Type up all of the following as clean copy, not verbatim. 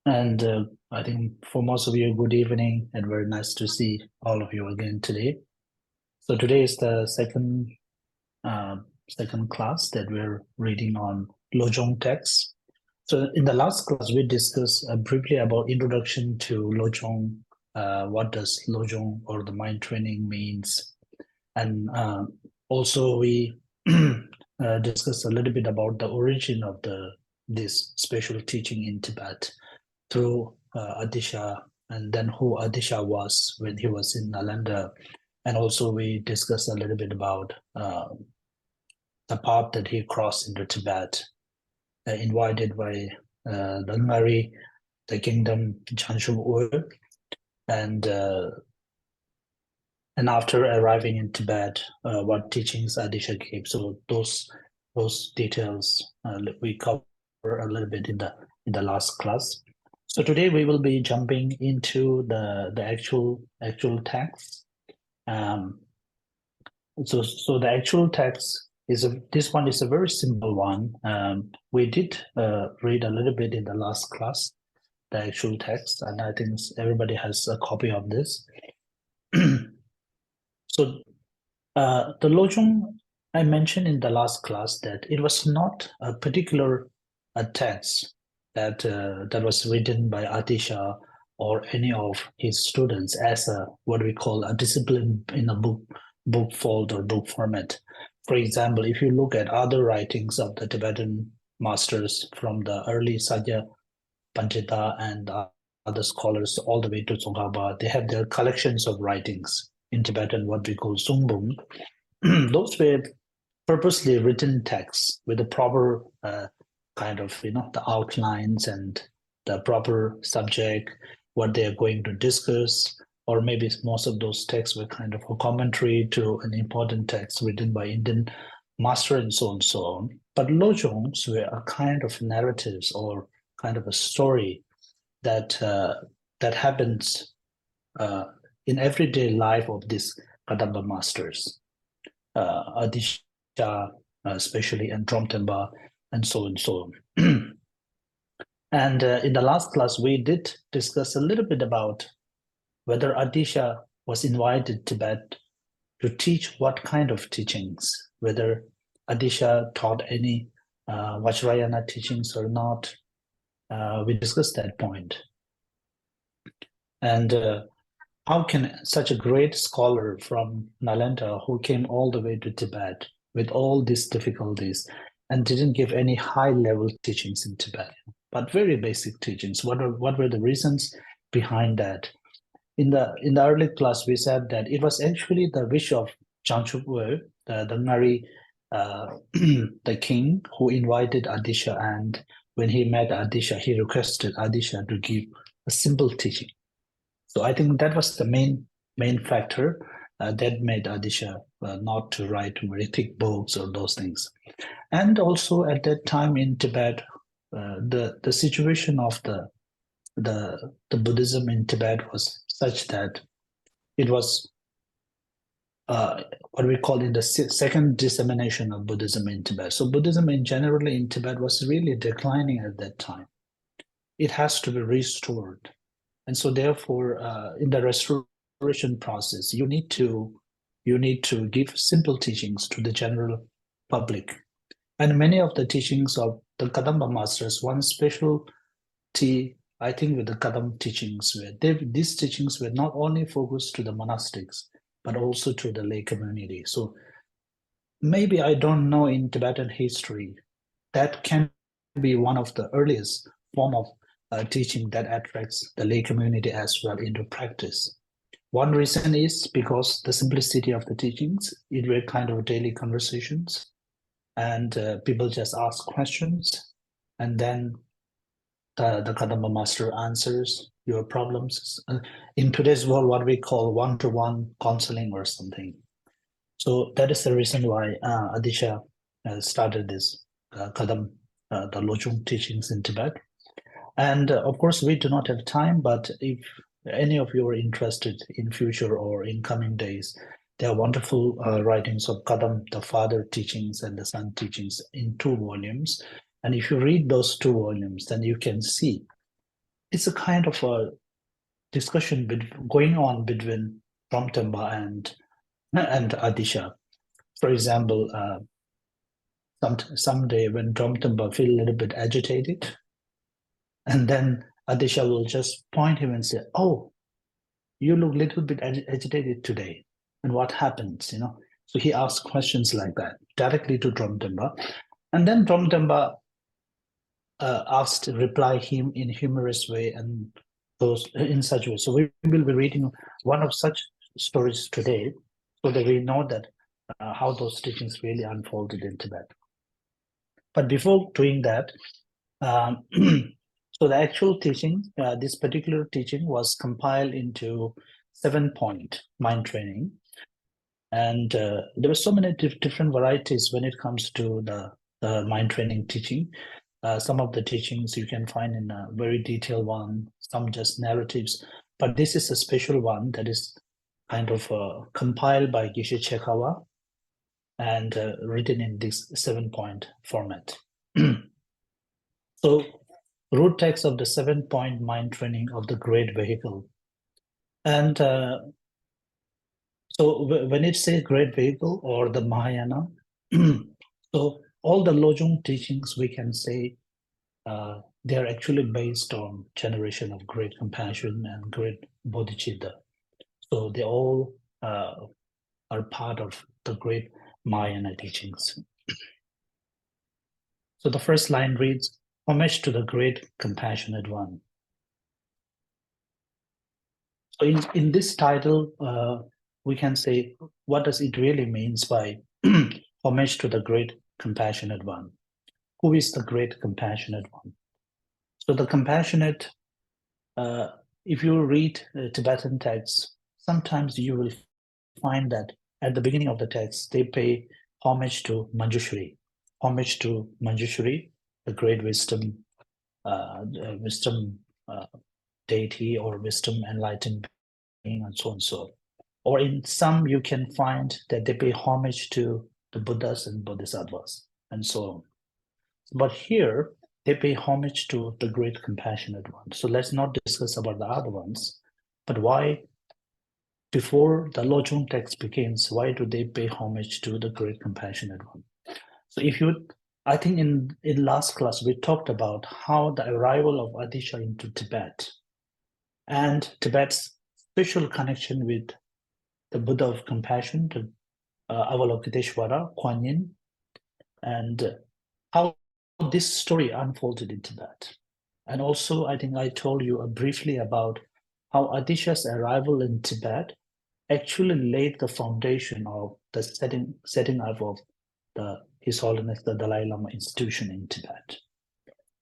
And I think for most of you, good evening, and very nice to see all of you again today. So today is the second class that we're reading on lojong text. So in the last class, we discussed briefly about introduction to lojong. What does lojong or the mind training means? And also we discussed a little bit about the origin of this special teaching in Tibet through Atisha, and then who Atisha was when he was in Nalanda. And also we discussed a little bit about the path that he crossed into Tibet, invited by the Ngari, the kingdom Chanshu, and after arriving in Tibet, what teachings Atisha gave. So those details we cover a little bit in the last class. So today we will be jumping into the actual text. So the actual text this one is a very simple one. We did read a little bit in the last class, the actual text, and I think everybody has a copy of this. So the lojong, I mentioned in the last class that it was not a particular text that was written by Atisha or any of his students as what we call a discipline in a book fold or book format. For example, if you look at other writings of the Tibetan masters from the early Sajja Panchita and other scholars all the way to Tsongkhapa, they have their collections of writings in Tibetan, what we call Sungbung. Those were purposely written texts with the proper kind of, the outlines and the proper subject, what they are going to discuss, or maybe most of those texts were kind of a commentary to an important text written by Indian master and so on and so on. But lojongs were a kind of narratives or kind of a story that happens in everyday life of these Kadamba masters, Atisha especially, and Tromtenpa, and so on and so on. And in the last class, we did discuss a little bit about whether Atisha was invited to Tibet to teach what kind of teachings, whether Atisha taught any Vajrayana teachings or not. We discussed that point. And how can such a great scholar from Nalanda, who came all the way to Tibet with all these difficulties and didn't give any high-level teachings in Tibet, but very basic teachings, what were the reasons behind that? In the early class, we said that it was actually the wish of Changchukwe, the Ngari, the king, who invited Atisha, and when he met Atisha, he requested Atisha to give a simple teaching. So I think that was the main factor that made Atisha not to write very thick books or those things. And also at that time in Tibet, the situation of the Buddhism in Tibet was such that it was what we call in the second dissemination of Buddhism in Tibet. So Buddhism in general in Tibet was really declining at that time. It has to be restored. And so therefore, in the restoration process, you need to give simple teachings to the general public. And many of the teachings of the Kadamba masters, one specialty, I think, with the Kadam teachings, these teachings were not only focused to the monastics, but also to the lay community. So maybe, I don't know, in Tibetan history, that can be one of the earliest form of teaching that attracts the lay community as well into practice. One reason is because the simplicity of the teachings. It were kind of daily conversations, and people just ask questions, and then the Kadamba master answers your problems. In today's world, what we call one-to-one counseling or something. So that is the reason why Atisha started this the lojong teachings in Tibet. And of course, we do not have time, but if any of you are interested in future or in coming days, there are wonderful writings of Kadam, the father teachings and the son teachings in 2 volumes. And if you read those 2 volumes, then you can see it's a kind of a discussion going on between Dromtemba and Atisha. For example, someday when Dromtemba feel a little bit agitated, and then Atisha will just point him and say, "Oh, you look a little bit agitated today, and what happens?" So he asks questions like that directly to Dromtemba, and then Dromtemba reply him in humorous way and those in such way. So we will be reading one of such stories today, so that we know that how those teachings really unfolded in Tibet. But before doing that, so the actual teaching, this particular teaching was compiled into 7-point mind training. And there were so many different varieties when it comes to the mind training teaching. Some of the teachings you can find in a very detailed one, some just narratives. But this is a special one that is kind of compiled by Geshe Chekawa and written in this 7-point format. So, root text of the 7-point mind training of the Great Vehicle. And so when it says Great Vehicle or the Mahayana, so all the lojong teachings, we can say they are actually based on generation of great compassion and great bodhicitta. So they all are part of the great Mahayana teachings. So the first line reads, "Homage to the great compassionate one." So in this title, we can say, what does it really means by homage to the great compassionate one? Who is the great compassionate one? So the compassionate, if you read Tibetan texts, sometimes you will find that at the beginning of the text, they pay homage to Manjushri, the great wisdom deity or wisdom enlightened being, and so on and so. Or in some, you can find that they pay homage to the Buddhas and Bodhisattvas, and so on. But here, they pay homage to the great compassionate one. So let's not discuss about the other ones, but why, before the lojong text begins, why do they pay homage to the great compassionate one? So I think in last class, we talked about how the arrival of Atisha into Tibet and Tibet's special connection with the Buddha of compassion, the Avalokiteshvara, Kuan Yin, and how this story unfolded in Tibet. And also, I think I told you briefly about how Atisha's arrival in Tibet actually laid the foundation of the setting up of His Holiness the Dalai Lama institution in Tibet.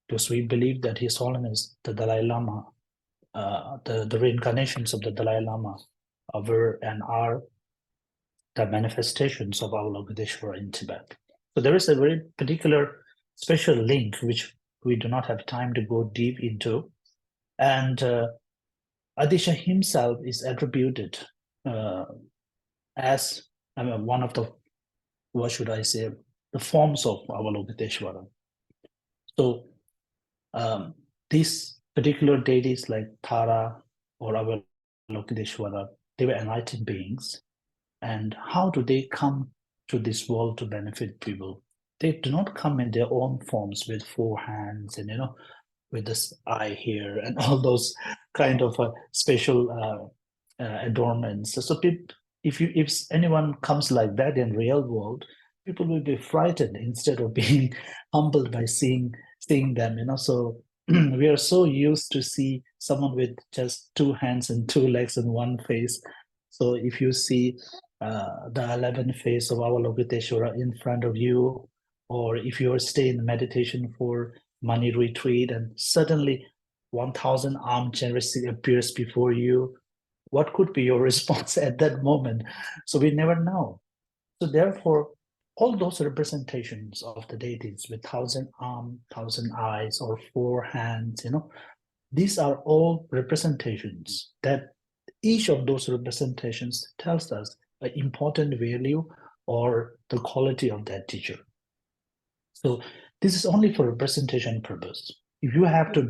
Because we believe that His Holiness the Dalai Lama, the reincarnations of the Dalai Lama were and are the manifestations of Avalokiteshvara in Tibet. So there is a very particular special link which we do not have time to go deep into. And Atisha himself is attributed as one of the, what should I say, the forms of Avalokiteshvara. So these particular deities like Tara or Avalokiteshvara, they were enlightened beings. And how do they come to this world to benefit people? They do not come in their own forms with 4 hands and, with this eye here and all those kind of special adornments. So if anyone comes like that in real world, people will be frightened instead of being humbled by seeing them, So we are so used to see someone with just 2 hands and 2 legs and 1 face. So if you see the 11th face of Avalokiteshvara in front of you, or if you are staying in meditation for money retreat and suddenly 1,000 armed generosity appears before you, what could be your response at that moment? So we never know. So therefore, all those representations of the deities with 1,000 arms, 1,000 eyes, or 4 hands, these are all representations that each of those representations tells us an important value or the quality of that teacher. So this is only for representation purpose. If you have to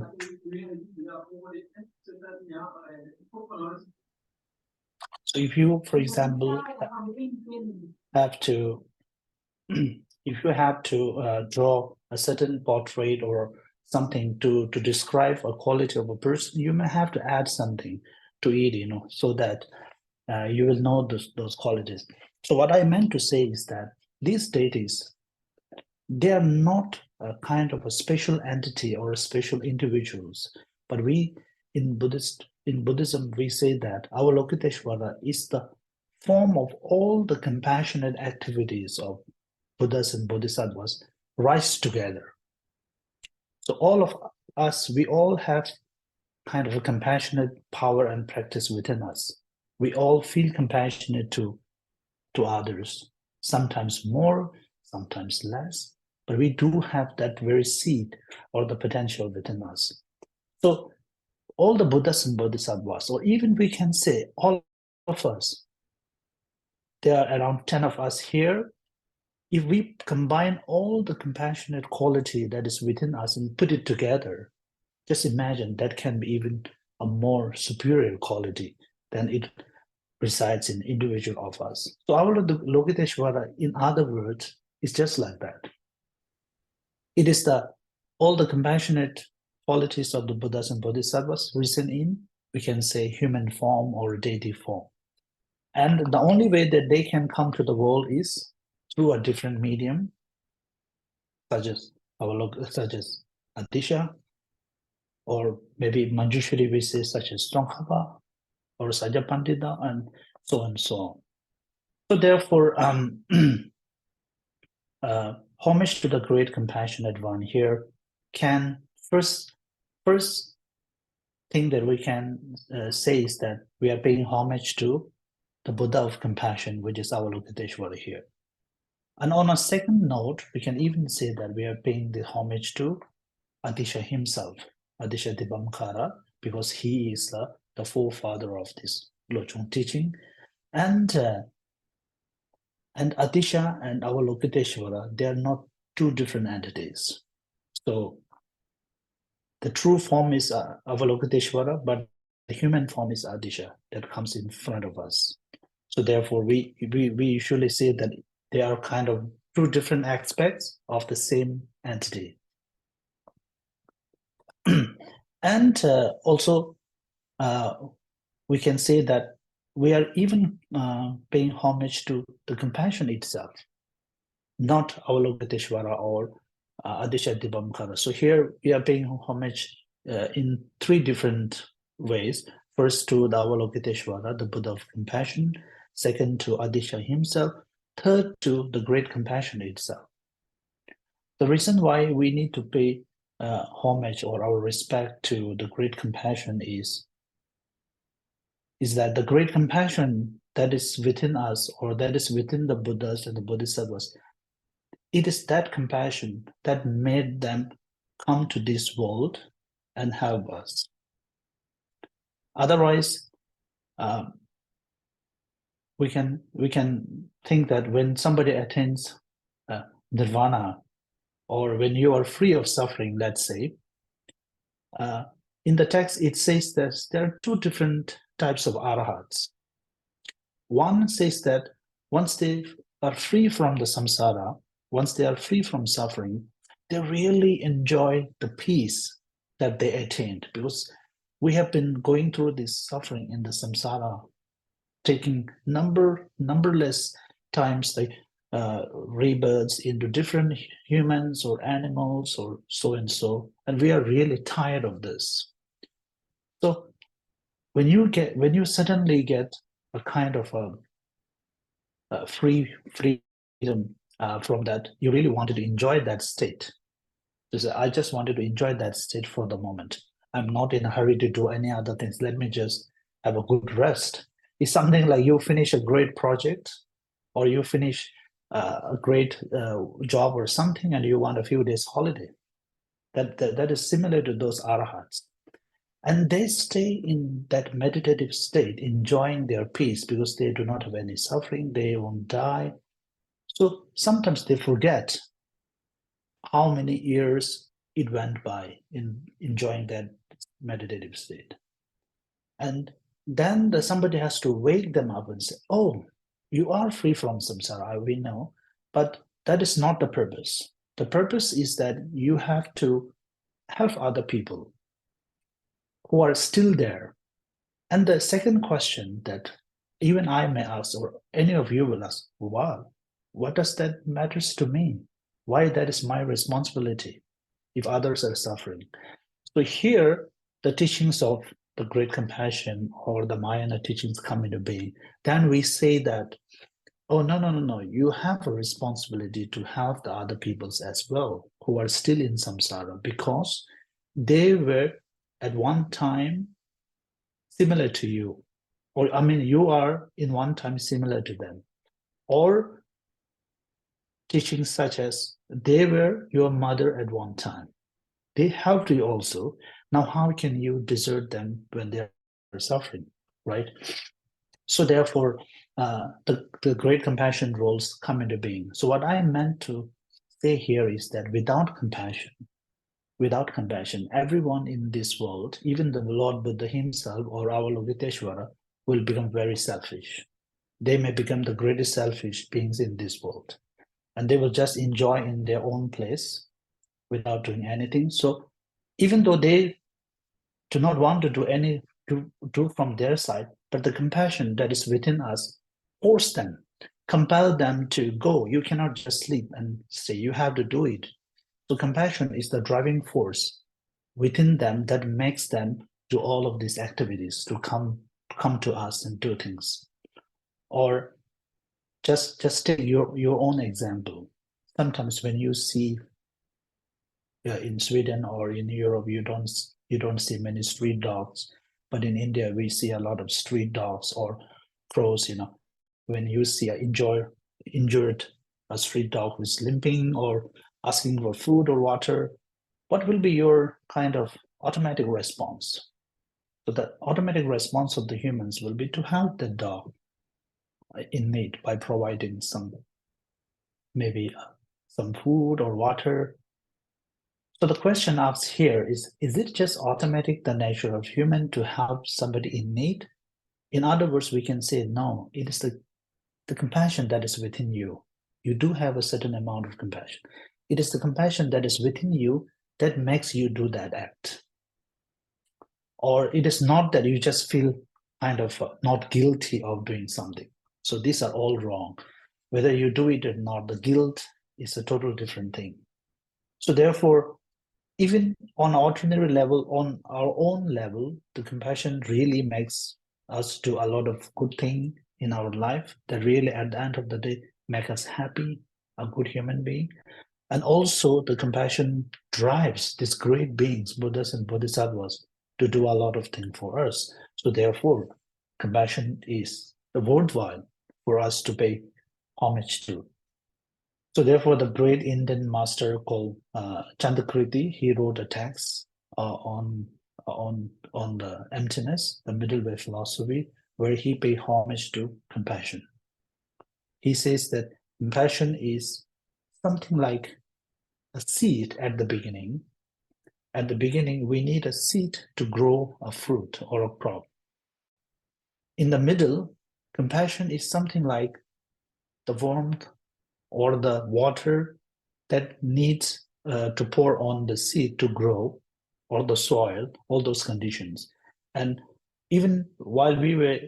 So if you, for example, have to, if you have to draw a certain portrait or something to describe a quality of a person, you may have to add something to it, so that you will know those qualities. So what I meant to say is that these deities, they are not a kind of a special entity or a special individuals, but we in Buddhism we say that Avalokiteshvara is the form of all the compassionate activities of Buddhas and Bodhisattvas rise together. So all of us, we all have kind of a compassionate power and practice within us. We all feel compassionate to others, sometimes more, sometimes less, but we do have that very seed or the potential within us. So all the Buddhas and Bodhisattvas, or even we can say all of us, there are around 10 of us here. If we combine all the compassionate quality that is within us and put it together, just imagine that can be even a more superior quality than it resides in individual of us. So Avalokiteshvara, in other words, is just like that. It is all the compassionate qualities of the Buddhas and Bodhisattvas risen in, we can say, human form or deity form. And the only way that they can come to the world is through a different medium, such as Atisha, or maybe Manjushri we say, such as Tsongkhapa, or Sajapandita, and so on. So therefore, homage to the great compassionate one here can first thing that we can say is that we are paying homage to the Buddha of compassion, which is Avalokiteshvara here. And on a second note, we can even say that we are paying the homage to Atisha himself, Atisha Dibamkara, because he is the forefather of this lojong teaching. And Atisha and Avalokiteshvara, they are not two different entities. So the true form is Avalokiteshvara, but the human form is Atisha that comes in front of us. So therefore, we usually say that they are kind of two different aspects of the same entity. And also, we can say that we are even paying homage to the compassion itself, not Avalokiteshvara or Atisha Dibamkara. So here we are paying homage in three different ways. First to the Avalokiteshvara, the Buddha of compassion. Second to Atisha himself. Third to the great compassion itself. The reason why we need to pay homage or our respect to the great compassion is that the great compassion that is within us, or that is within the Buddhas and the Bodhisattvas, it is that compassion that made them come to this world and help us. Otherwise, we can think that when somebody attains nirvana, or when you are free of suffering, let's say, in the text it says that there are two different types of arahats. One says that once they are free from the samsara, once they are free from suffering, they really enjoy the peace that they attained, because we have been going through this suffering in the samsara, taking numberless times like rebirths into different humans or animals or so and so, and we are really tired of this. So when you suddenly get a kind of a freedom from that, you really wanted to enjoy that state. So I just wanted to enjoy that state for the moment. I'm not in a hurry to do any other things. Let me just have a good rest. It's something like you finish a great project, or you finish a great job or something, and you want a few days holiday. That is similar to those arahats. And they stay in that meditative state, enjoying their peace, because they do not have any suffering, they won't die. So sometimes they forget how many years it went by in enjoying that meditative state. And then somebody has to wake them up and say, oh, you are free from samsara, we know, but that is not the purpose. The purpose is that you have to help other people who are still there. And the second question that even I may ask, or any of you will ask, wow, what does that matters to me? Why that is my responsibility if others are suffering? So here, the teachings of the Great Compassion or the Mahayana teachings come into being. Then we say that, oh, no, you have a responsibility to help the other peoples as well who are still in samsara, because they were at one time similar to you. Or, I mean, you are in one time similar to them. Or teachings such as they were your mother at one time. They helped you also. Now, how can you desert them when they are suffering, right? So therefore, the great compassion roles come into being. So what I meant to say here is that without compassion, everyone in this world, even the Lord Buddha himself or our Avalokiteshvara, will become very selfish. They may become the greatest selfish beings in this world. And they will just enjoy in their own place without doing anything. So even though they do not want to do from their side, but the compassion that is within us force them, compel them to go. You cannot just sleep and say, you have to do it. So compassion is the driving force within them that makes them do all of these activities to come to us and do things. Or just take your own example. Sometimes when you see in Sweden or in Europe, you don't see many street dogs, but in India we see a lot of street dogs or crows. When you see an injured a street dog who's limping or asking for food or water, what will be your kind of automatic response? So the automatic response of the humans will be to help the dog in need by providing maybe some food or water. So the question asked here is it just automatic, the nature of human to help somebody in need? In other words, we can say, no, it is the compassion that is within you. You do have a certain amount of compassion. It is the compassion that is within you that makes you do that act. Or it is not that you just feel kind of not guilty of doing something. So these are all wrong. Whether you do it or not, the guilt is a total different thing. So therefore, even on ordinary level, on our own level, the compassion really makes us do a lot of good thing in our life that really at the end of the day make us happy, a good human being. And also the compassion drives these great beings, Buddhas and Bodhisattvas, to do a lot of things for us. So therefore, compassion is worthwhile for us to pay homage to. So therefore, the great Indian master called Chandakriti, he wrote a text on the emptiness, the middle way philosophy, where he paid homage to compassion. He says that compassion is something like a seed at the beginning. At the beginning, we need a seed to grow a fruit or a crop. In the middle, compassion is something like the warmth or the water that needs to pour on the seed to grow, or the soil, all those conditions. And even while we were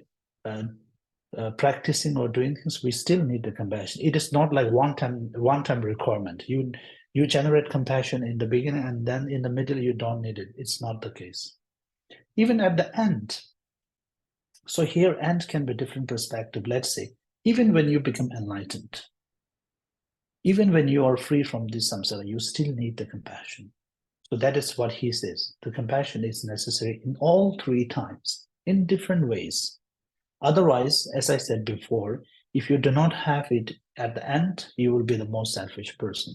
practicing or doing things, we still need the compassion. It is not like one-time requirement. You generate compassion in the beginning, and then in the middle you don't need it. It's not the case. Even at the end. So here, end can be different perspective. Let's say, even when you become enlightened, even when you are free from this samsara, you still need the compassion. So that is what he says. The compassion is necessary in all three times, in different ways. Otherwise, as I said before, if you do not have it at the end, you will be the most selfish person.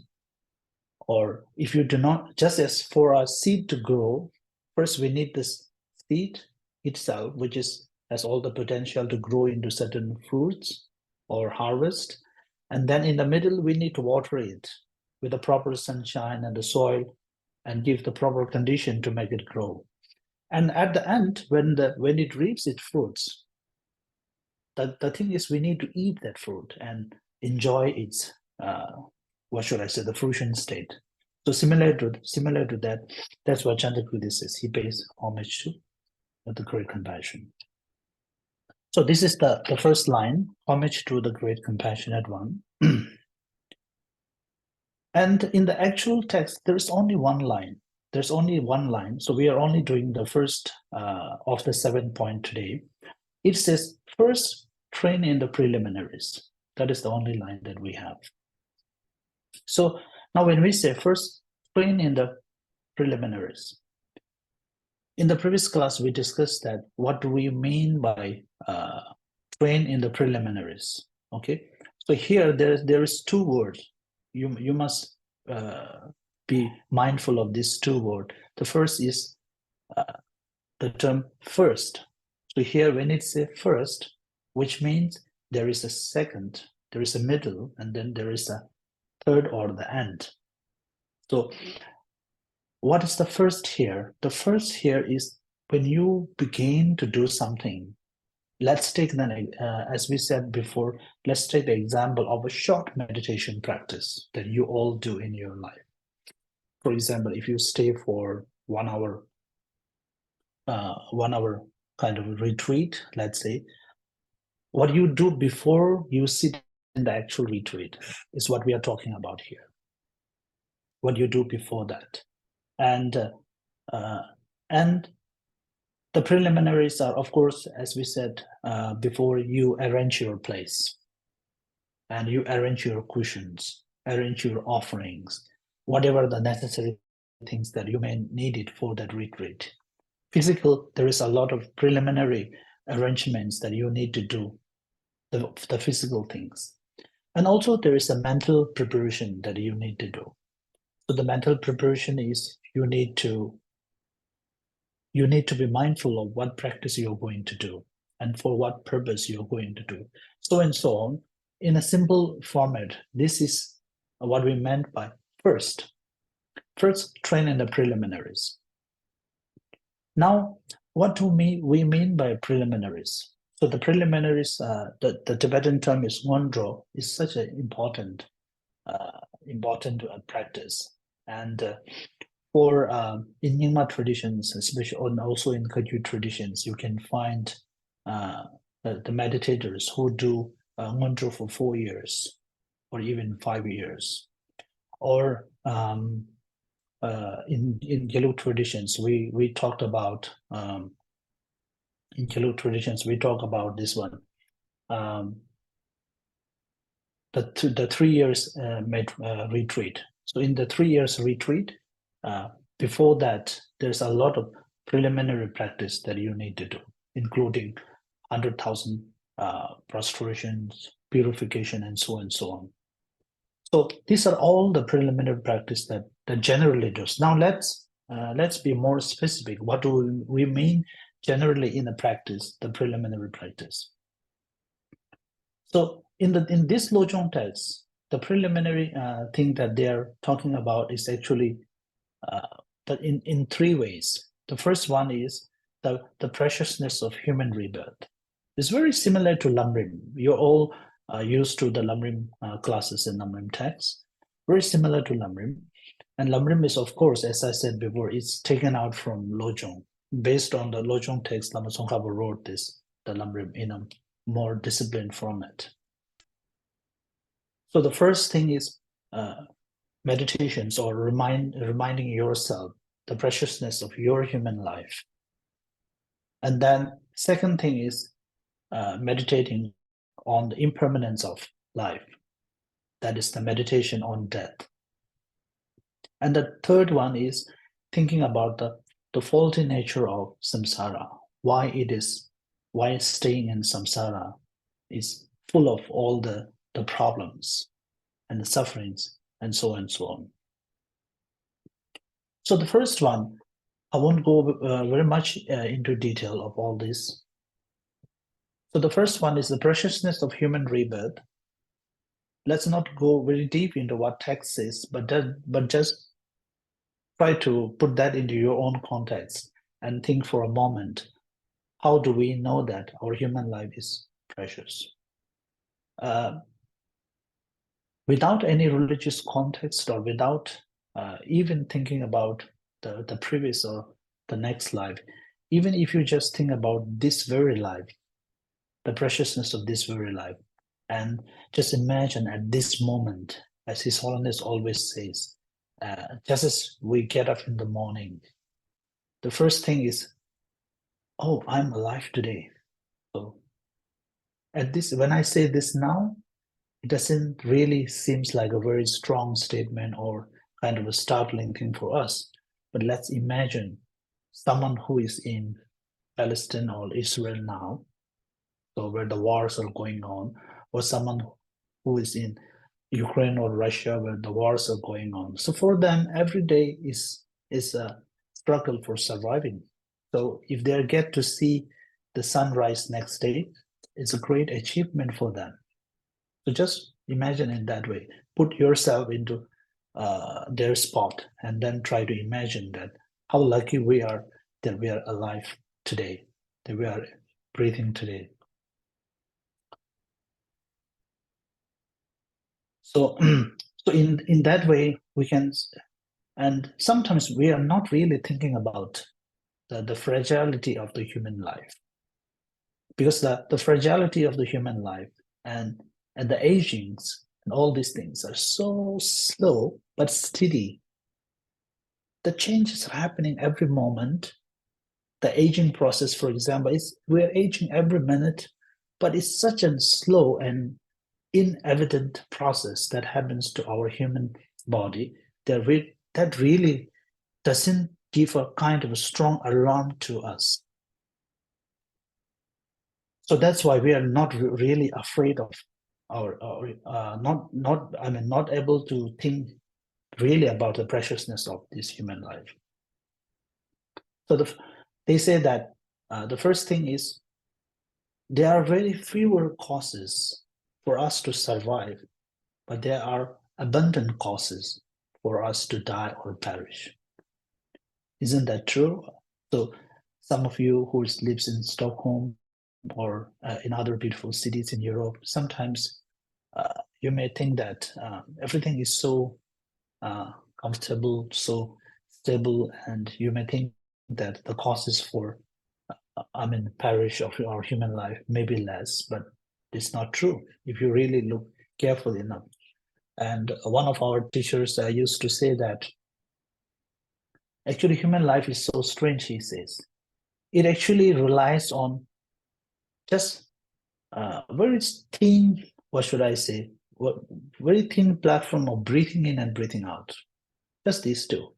Or if you do not, just as for a seed to grow, first we need this seed itself, which has all the potential to grow into certain fruits or harvest. And then in the middle, we need to water it with the proper sunshine and the soil and give the proper condition to make it grow. And at the end, when it reaps its fruits, the thing is we need to eat that fruit and enjoy its what should I say, the fruition state. So similar to that, that's what Chandrakirti says. He pays homage to the great compassion. So this is the first line, homage to the great compassionate one. And in the actual text, there's only one line. There's only one line. So we are only doing the first of the 7 point today. It says, first, train in the preliminaries. That is the only line that we have. So now when we say first, train in the preliminaries. In the previous class, we discussed that what do we mean by train in the preliminaries, okay? So here, there is two words. You must be mindful of these two words. The first is the term first. So here, when it says first, which means there is a second, there is a middle, and then there is a third or the end. So what is the first here? The first here is when you begin to do something. Let's take as we said before, let's take the example of a short meditation practice that you all do in your life. For example, if you stay for 1 hour, 1 hour kind of retreat, let's say, what you do before you sit in the actual retreat is what we are talking about here. What you do before that. And the preliminaries are, of course, as we said before, you arrange your place and you arrange your cushions, arrange your offerings, whatever the necessary things that you may need it for that retreat. Physical, there is a lot of preliminary arrangements that you need to do, the physical things. And also there is a mental preparation that you need to do. So the mental preparation is you need to be mindful of what practice you're going to do and for what purpose you're going to do, so and so on. In a simple format, this is what we meant by first. First, train in the preliminaries. Now, what do we mean by preliminaries? So the preliminaries, the Tibetan term is ngondro, is such an important practice. And for in Nyingma traditions, especially, and also in Kagyu traditions, you can find the meditators who do ngondro for 4 years or even 5 years. Or in Gelug traditions, we talked about in Gelug traditions we talk about this one, the 3 years retreat. So in the 3 years retreat, before that, there's a lot of preliminary practice that you need to do, including 100,000 prostrations, purification, and so on. So these are all the preliminary practice that generally does. Now let's be more specific. What do we mean generally in the practice, the preliminary practice? So in this lojong text, the preliminary thing that they are talking about is actually in 3 ways. The first one is the preciousness of human rebirth. It's very similar to Lamrim. You're all used to the Lamrim classes in Lamrim texts. Very similar to Lamrim. And Lamrim is, of course, as I said before, it's taken out from lojong. Based on the lojong text, Lama Tsongkhapa wrote the Lamrim in a more disciplined format. So the first thing is meditations, or reminding yourself the preciousness of your human life. And then second thing is meditating on the impermanence of life. That is the meditation on death. And the third one is thinking about the faulty nature of samsara, why staying in samsara is full of all the problems and the sufferings and so on. So the first one, I won't go very much into detail of all this. So the first one is the preciousness of human rebirth. Let's not go very deep into what text says, but just try to put that into your own context. and think for a moment, how do we know that our human life is precious? Without any religious context or without even thinking about the previous or the next life, even if you just think about this very life, the preciousness of this very life, and just imagine at this moment, as His Holiness always says, just as we get up in the morning, the first thing is, oh, I'm alive today. So at this, when I say this now, it doesn't really seems like a very strong statement or kind of a startling thing for us. But let's imagine someone who is in Palestine or Israel now, so where the wars are going on, or someone who is in Ukraine or Russia where the wars are going on. So for them, every day is a struggle for surviving. So if they get to see the sunrise next day, it's a great achievement for them. So just imagine in that way. Put yourself into their spot and then try to imagine that how lucky we are that we are alive today, that we are breathing today. So, so in that way, we can, and sometimes we are not really thinking about the fragility of the human life, because the fragility of the human life and the agings and all these things are so slow but steady. The change is happening every moment. The aging process, for example, is we're aging every minute, but it's such a slow and inevident process that happens to our human body that really doesn't give a kind of a strong alarm to us. So that's why we are not really afraid of not able to think really about the preciousness of this human life. So they say that the first thing is there are very fewer causes for us to survive, but there are abundant causes for us to die or perish. Isn't that true? So some of you who lives in Stockholm or in other beautiful cities in Europe, sometimes you may think that everything is so comfortable, so stable, and you may think that the causes for perish of our human life may be less, but it's not true if you really look carefully enough. And one of our teachers used to say that actually human life is so strange, he says. It actually relies on just very thin, what should I say, very thin platform of breathing in and breathing out. Just these two.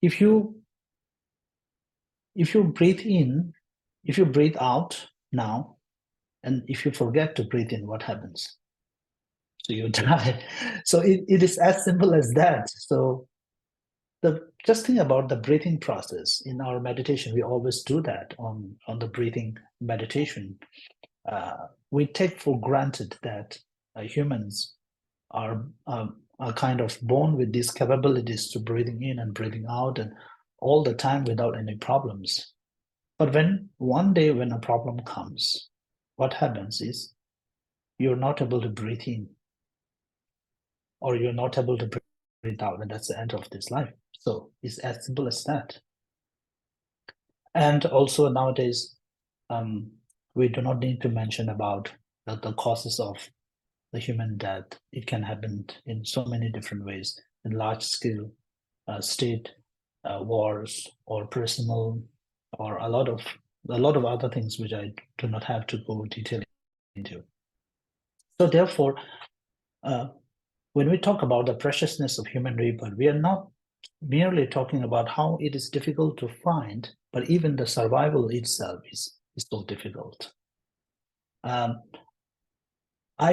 If you breathe in, if you breathe out now, and if you forget to breathe in, what happens? So you die. So it is as simple as that. So just think about the breathing process in our meditation. We always do that on the breathing meditation. We take for granted that humans are kind of born with these capabilities to breathing in and breathing out and all the time without any problems. But when one day when a problem comes, what happens is you're not able to breathe in or you're not able to breathe out, and that's the end of this life. So it's as simple as that. And also nowadays, we do not need to mention about the causes of the human death. It can happen in so many different ways, in large scale state wars or personal or a lot of other things which I do not have to go detail into. So therefore, when we talk about the preciousness of human rebirth, we are not merely talking about how it is difficult to find, but even the survival itself is so difficult. I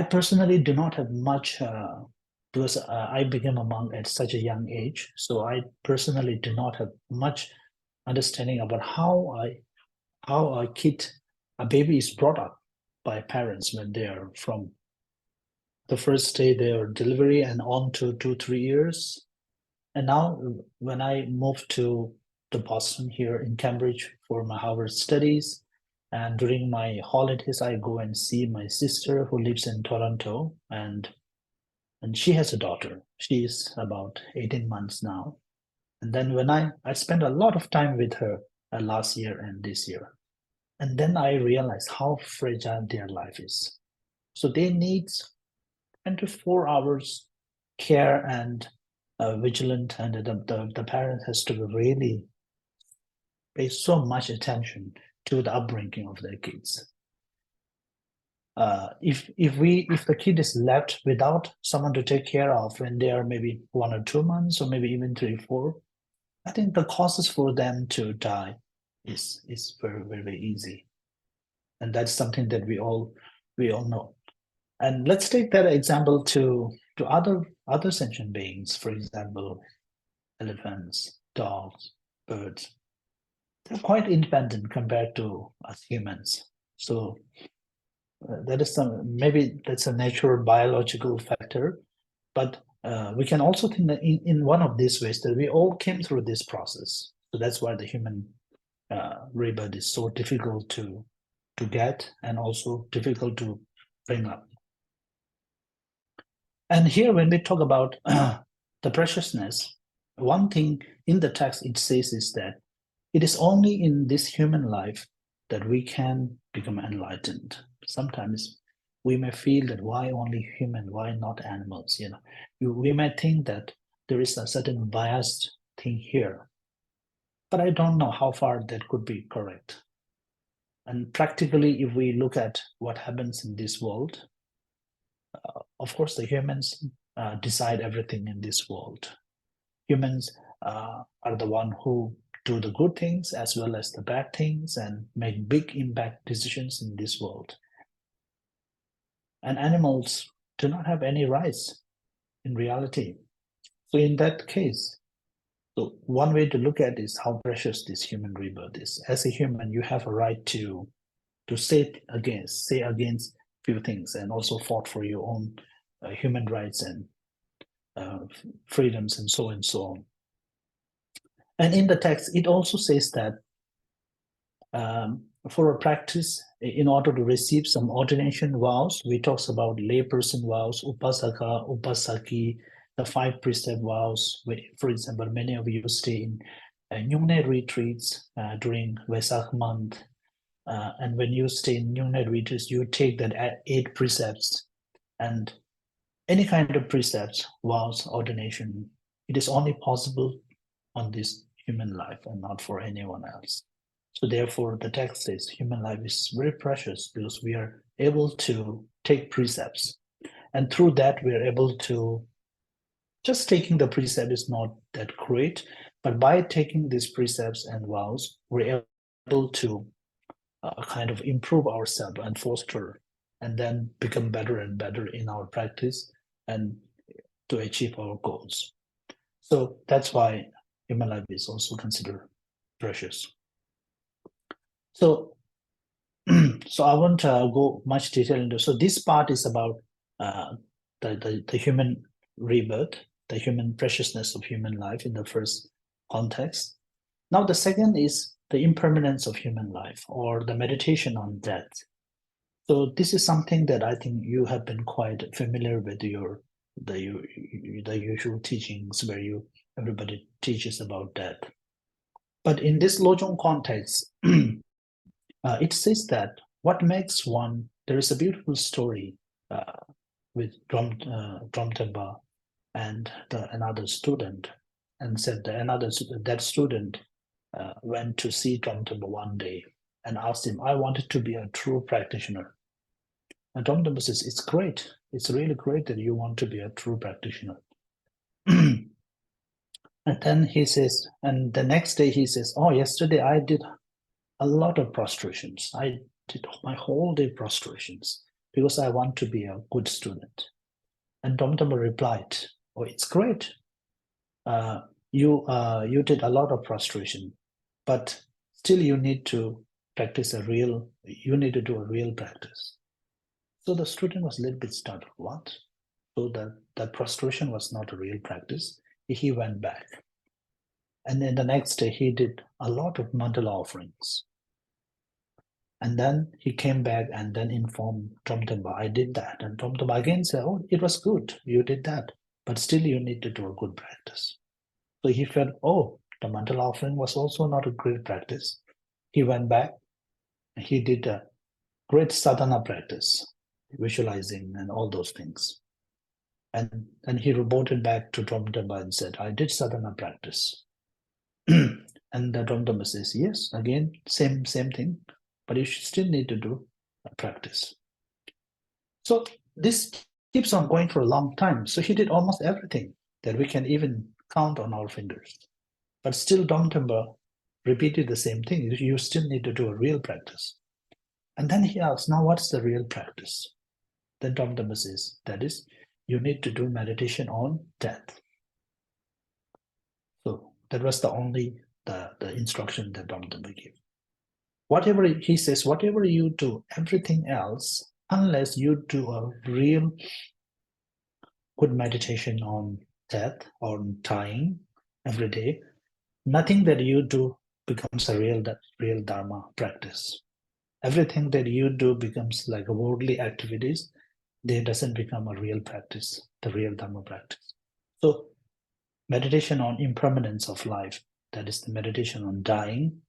personally do not have much, because I became a monk at such a young age, so I personally do not have much understanding about how a baby is brought up by parents when they are from the first day their delivery and on to 2-3 years. And now when I moved to to Boston here in Cambridge for my Harvard studies. And during my holidays, I go and see my sister who lives in Toronto, and she has a daughter. She's about 18 months now. And then when I spent a lot of time with her last year and this year. And then I realized how fragile their life is. So they need 24 hours care and vigilant, and the parent has to really pay so much attention to the upbringing of their kids. If the kid is left without someone to take care of when they are maybe 1 or 2 months, or maybe even 3, 4, I think the causes for them to die is very, very, very easy, and that's something that we all know. And let's take that example to other sentient beings. For example, elephants, dogs, birds. They're quite independent compared to us humans. So that is maybe that's a natural biological factor, but we can also think that in one of these ways that we all came through this process. So that's why the human rebirth is so difficult to get, and also difficult to bring up. And here, when we talk about the preciousness, one thing in the text it says is that it is only in this human life that we can become enlightened. Sometimes we may feel that why only human, why not animals? We might think that there is a certain biased thing here, but I don't know how far that could be correct. And practically, if we look at what happens in this world, of course, the humans decide everything in this world. Humans are the one who do the good things as well as the bad things and make big impact decisions in this world. And animals do not have any rights in reality. So in that case, so one way to look at is how precious this human rebirth is. As a human, you have a right to say against few things, and also fought for your own human rights and freedoms, and so on. And in the text, it also says that for a practice, in order to receive some ordination vows, we talks about layperson vows, upasaka, upasaki, the 5 precept vows. For example, many of you stay in Nyungne retreats during Vesak month. And when you stay in Nyungne retreats, you take that 8 precepts, and any kind of precepts, vows, ordination, it is only possible on this human life and not for anyone else. So therefore, the text says human life is very precious because we are able to take precepts. And through that, we are able to, just taking the precept is not that great, but by taking these precepts and vows, we're able to kind of improve ourselves and foster, and then become better and better in our practice and to achieve our goals. So that's why human life is also considered precious. So, so I won't go much detail into. So this part is about the human rebirth, the human preciousness of human life in the first context. Now the second is the impermanence of human life, or the meditation on death. So this is something that I think you have been quite familiar with the usual teachings where everybody teaches about death. But in this lojong context, it says that what makes one, there is a beautiful story with Dromtenpa and another student, and said that student went to see Dromtenpa one day and asked him, I wanted to be a true practitioner. And Dromtenpa says, it's great. It's really great that you want to be a true practitioner. And then he says, and the next day he says, oh, yesterday I did a lot of prostrations. I did my whole day prostrations because I want to be a good student. And Dromtenpa replied, oh, it's great. You did a lot of prostration, but still you need to practice you need to do a real practice. So the student was a little bit startled. What? So that prostration was not a real practice. He went back. And then the next day, he did a lot of mandala offerings. And then he came back and then informed Tromtemba, I did that. And Tromtemba again said, oh, it was good. You did that. But still, you need to do a good practice. So he felt, oh, the mandala offering was also not a great practice. He went back. He did a great sadhana practice, visualizing and all those things. And he reported back to Tromtemba and said, I did sadhana practice. And the Tromtemba says, yes, again, same thing, but you should still need to do a practice. So this keeps on going for a long time. So he did almost everything that we can even count on our fingers. But still Tromtemba repeated the same thing. You still need to do a real practice. And then he asks, now what's the real practice? Then Tromtemba says, that is, you need to do meditation on death. So that was the only the instruction that Tromtemba gave. Whatever he says, whatever you do, everything else, unless you do a real good meditation on death or dying every day, nothing that you do becomes a real Dharma practice. Everything that you do becomes like a worldly activities. They doesn't become a real practice, the real Dharma practice. So meditation on impermanence of life, that is the meditation on dying,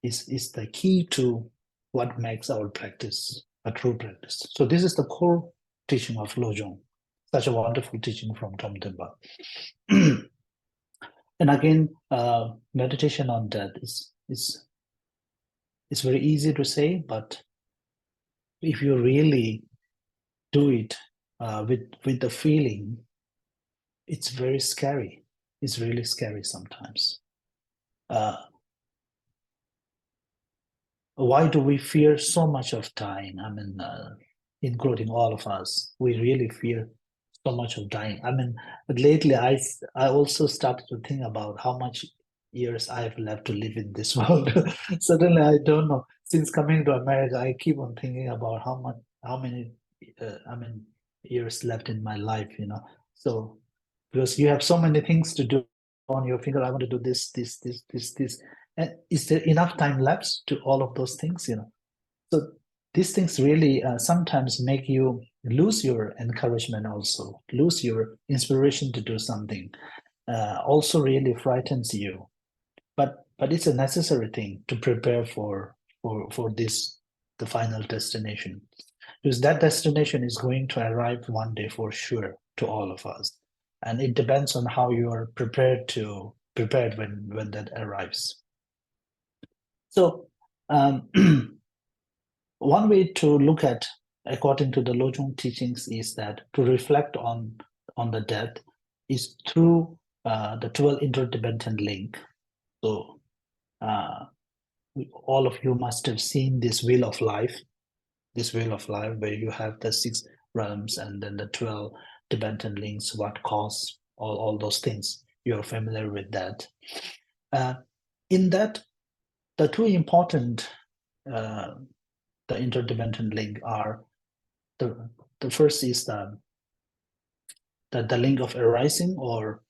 is the key to what makes our practice a true practice. So this is the core teaching of lojong, such a wonderful teaching from Tromtemba. And again, meditation on death is very easy to say, but if you really do it with the feeling, it's very scary. It's really scary sometimes. Why do we fear so much of dying? I mean, including all of us, we really fear so much of dying. I mean, but lately I also started to think about how much years I have left to live in this world. Suddenly, I don't know. Since coming to America, I keep on thinking about how many years left in my life. So because you have so many things to do on your finger, I want to do this. And is there enough time left to all of those things? So these things really sometimes make you lose your encouragement, also lose your inspiration to do something. Also really frightens you, but it's a necessary thing to prepare for this, the final destination, because that destination is going to arrive one day for sure to all of us, and it depends on how you are prepared when that arrives. So one way to look at, according to the lojong teachings, is that to reflect on the death is through the 12 interdependent link. So all of you must have seen this wheel of life where you have the 6 realms and then the 12 dependent links, what cause all those things. You're familiar with that. In that, the 2 important the interdependent link are the first is the link of arising or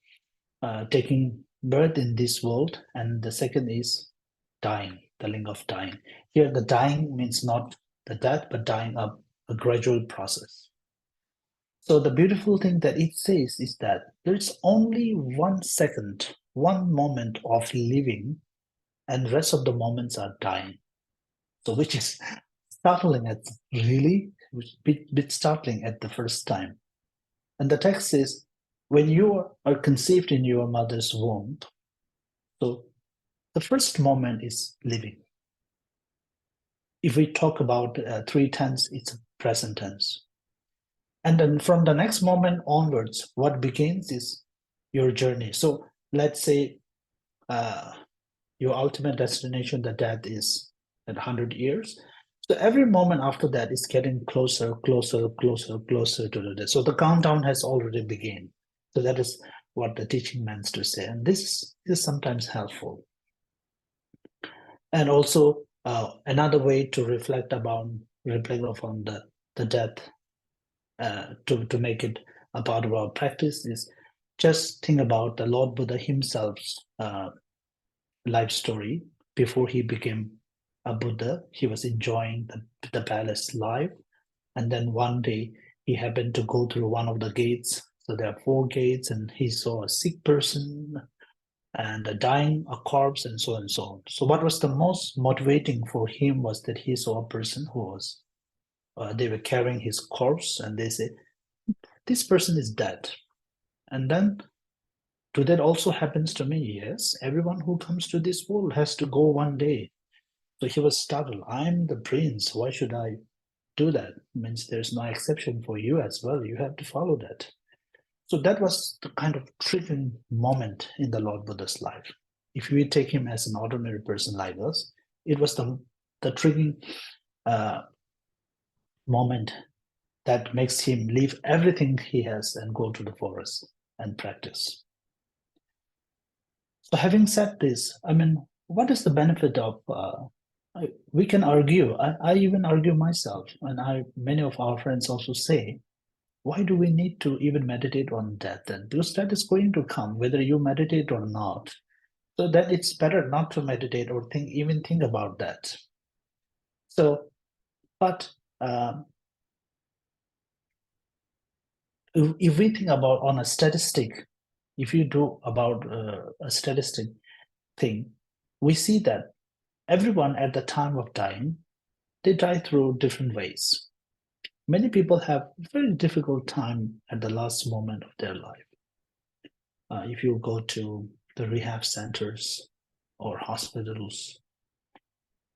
taking birth in this world, and the second is dying, the link of dying. Here the dying means not the death, but dying a gradual process. So the beautiful thing that it says is that there's only 1 second, 1 moment of living, and rest of the moments are dying. So which is startling bit startling at the first time. And the text says, when you are conceived in your mother's womb, so the first moment is living. If we talk about 3 tense, it's present tense. And then from the next moment onwards, what begins is your journey. So let's say your ultimate destination, the death, is at 100 years. So every moment after that is getting closer to the death. So the countdown has already begun. So that is what the teaching means to say. And this is sometimes helpful. And also another way to reflect upon the death, to make it a part of our practice, is just think about the Lord Buddha himself's life story. Before he became a Buddha, he was enjoying the palace life. And then one day he happened to go through one of the gates. So there are 4 gates, and he saw a sick person and a dying, a corpse, and so on and so on. So what was the most motivating for him was that he saw a person who was, they were carrying his corpse, and they said, this person is dead. And then, do that also happens to me? Yes, everyone who comes to this world has to go one day. So he was startled. I'm the prince. Why should I do that? It means there's no exception for you as well. You have to follow that. So that was the kind of triggering moment in the Lord Buddha's life. If we take him as an ordinary person like us, it was the triggering moment that makes him leave everything he has and go to the forest and practice. So having said this, I mean, what is the benefit of, we can argue, I even argue myself, and many of our friends also say, why do we need to even meditate on death then? Because that is going to come, whether you meditate or not. So that it's better not to meditate or even think about that. So, but if we think about on a statistic, if you do about a statistic thing, we see that everyone at the time of dying, they die through different ways. Many people have a very difficult time at the last moment of their life. If you go to the rehab centers or hospitals,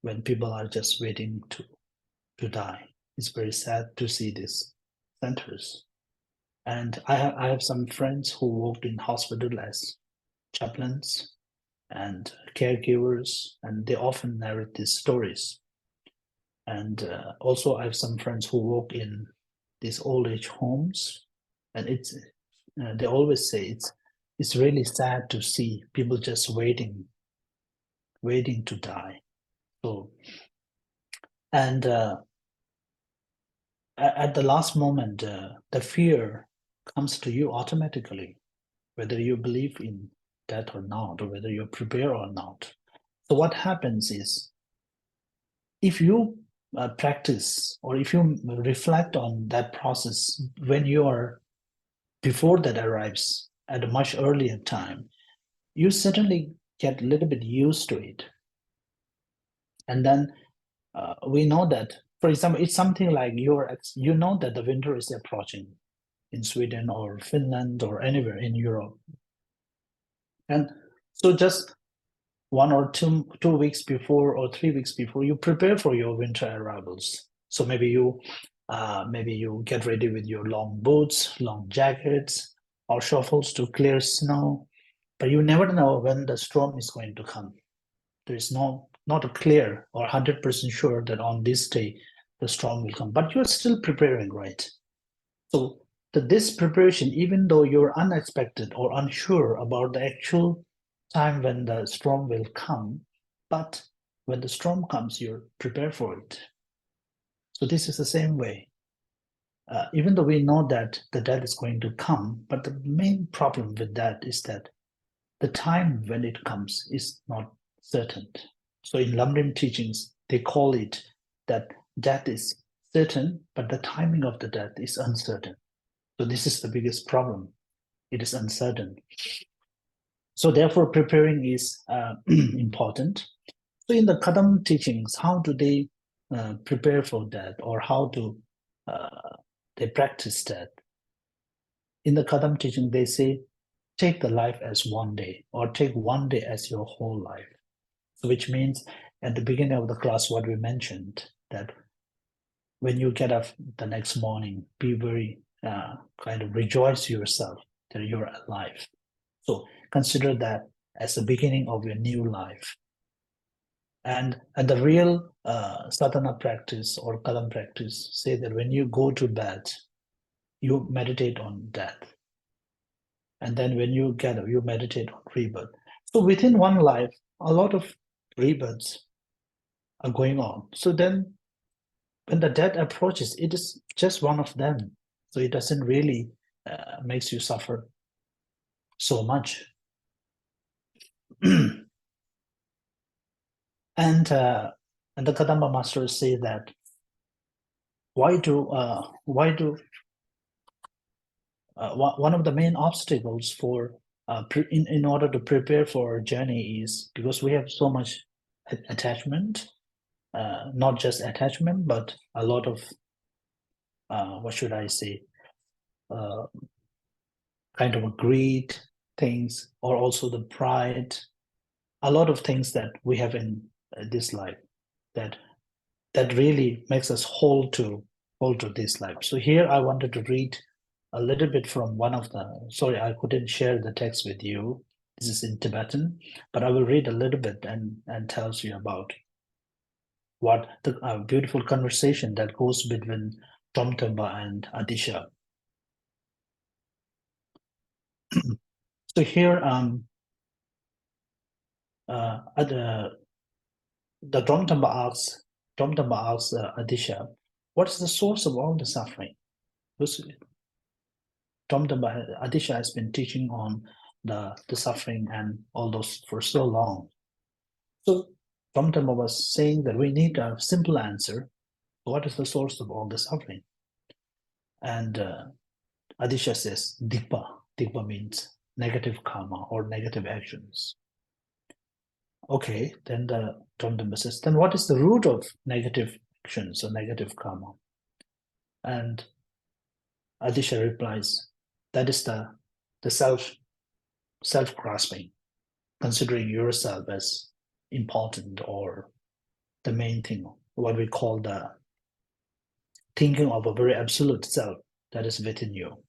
when people are just waiting to die, it's very sad to see these centers. And I have some friends who worked in hospital as chaplains and caregivers, and they often narrate these stories. And also I have some friends who work in these old age homes, and it's they always say it's really sad to see people just waiting to die. So, and at the last moment, the fear comes to you automatically, whether you believe in death or not, or whether you're prepared or not. So what happens is, if you practice, or if you reflect on that process when you are, before that arrives at a much earlier time, you certainly get a little bit used to it. And then we know that, for example, it's something like you know that the winter is approaching in Sweden or Finland or anywhere in Europe. And so just 1 or 2 weeks before or 3 weeks before, you prepare for your winter arrivals. So maybe you get ready with your long boots, long jackets, or shovels to clear snow, but you never know when the storm is going to come. There is not a clear or 100% sure that on this day the storm will come, but you're still preparing, right? So this preparation, even though you're unexpected or unsure about the actual time when the storm will come, but when the storm comes, you're prepared for it. So this is the same way. Even though we know that the death is going to come, but the main problem with that is that the time when it comes is not certain. So in Lamrim teachings, they call it that death is certain, but the timing of the death is uncertain. So this is the biggest problem. It is uncertain. So therefore, preparing is important. So in the Kadam teachings, how do they prepare for that, or how do they practice that? In the Kadam teaching, they say, take the life as one day, or take one day as your whole life. So which means at the beginning of the class, what we mentioned, that when you get up the next morning, be very kind of rejoice yourself that you're alive. So consider that as the beginning of your new life. And the real sadhana practice or Kadam practice say that when you go to bed, you meditate on death. And then when you get up, you meditate on rebirth. So within one life, a lot of rebirths are going on. So then when the death approaches, it is just one of them. So it doesn't really makes you suffer. so much. And the Kadamba masters say that why do one of the main obstacles for in order to prepare for our journey is because we have so much attachment, not just attachment, but a lot of what should I say, kind of a greed things, or also the pride, a lot of things that we have in this life that really makes us hold to this life. So here I wanted to read a little bit from one of the, sorry, I couldn't share the text with you. This is in Tibetan, but I will read a little bit and tells you about what the beautiful conversation that goes between Tromtamba and Atisha. So here, the Tromtamba asks Atisha, what is the source of all the suffering? Because Atisha has been teaching on the suffering and all those for so long. So Tromtamba was saying that we need a simple answer. What is the source of all the suffering? And Atisha says, Dikpa. Dikpa means negative karma or negative actions. Okay, then the Tromtamba says, then what is the root of negative actions or negative karma? And Atisha replies, that is the self-grasping, considering yourself as important or the main thing, what we call the thinking of a very absolute self that is within you.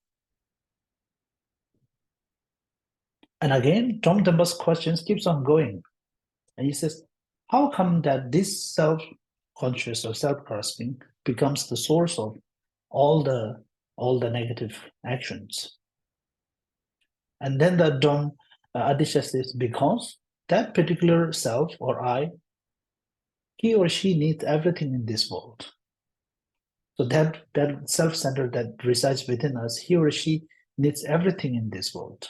And again, Tromtamba's questions keeps on going. And he says, how come that this self-conscious or self-grasping becomes the source of all the negative actions? And then the Atisha says, because that particular self or I, he or she needs everything in this world. So that self-center that resides within us, he or she needs everything in this world.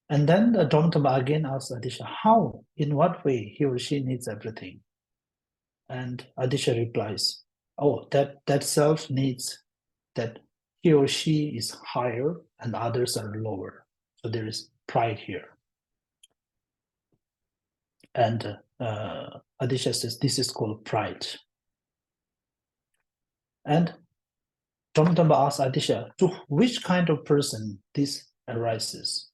And then the Tromtamba again asks Atisha, how, in what way he or she needs everything? And Atisha replies, oh, that self needs that he or she is higher and others are lower. So there is pride here. And Atisha says, this is called pride. And Tromtamba asks Atisha, to which kind of person this arises?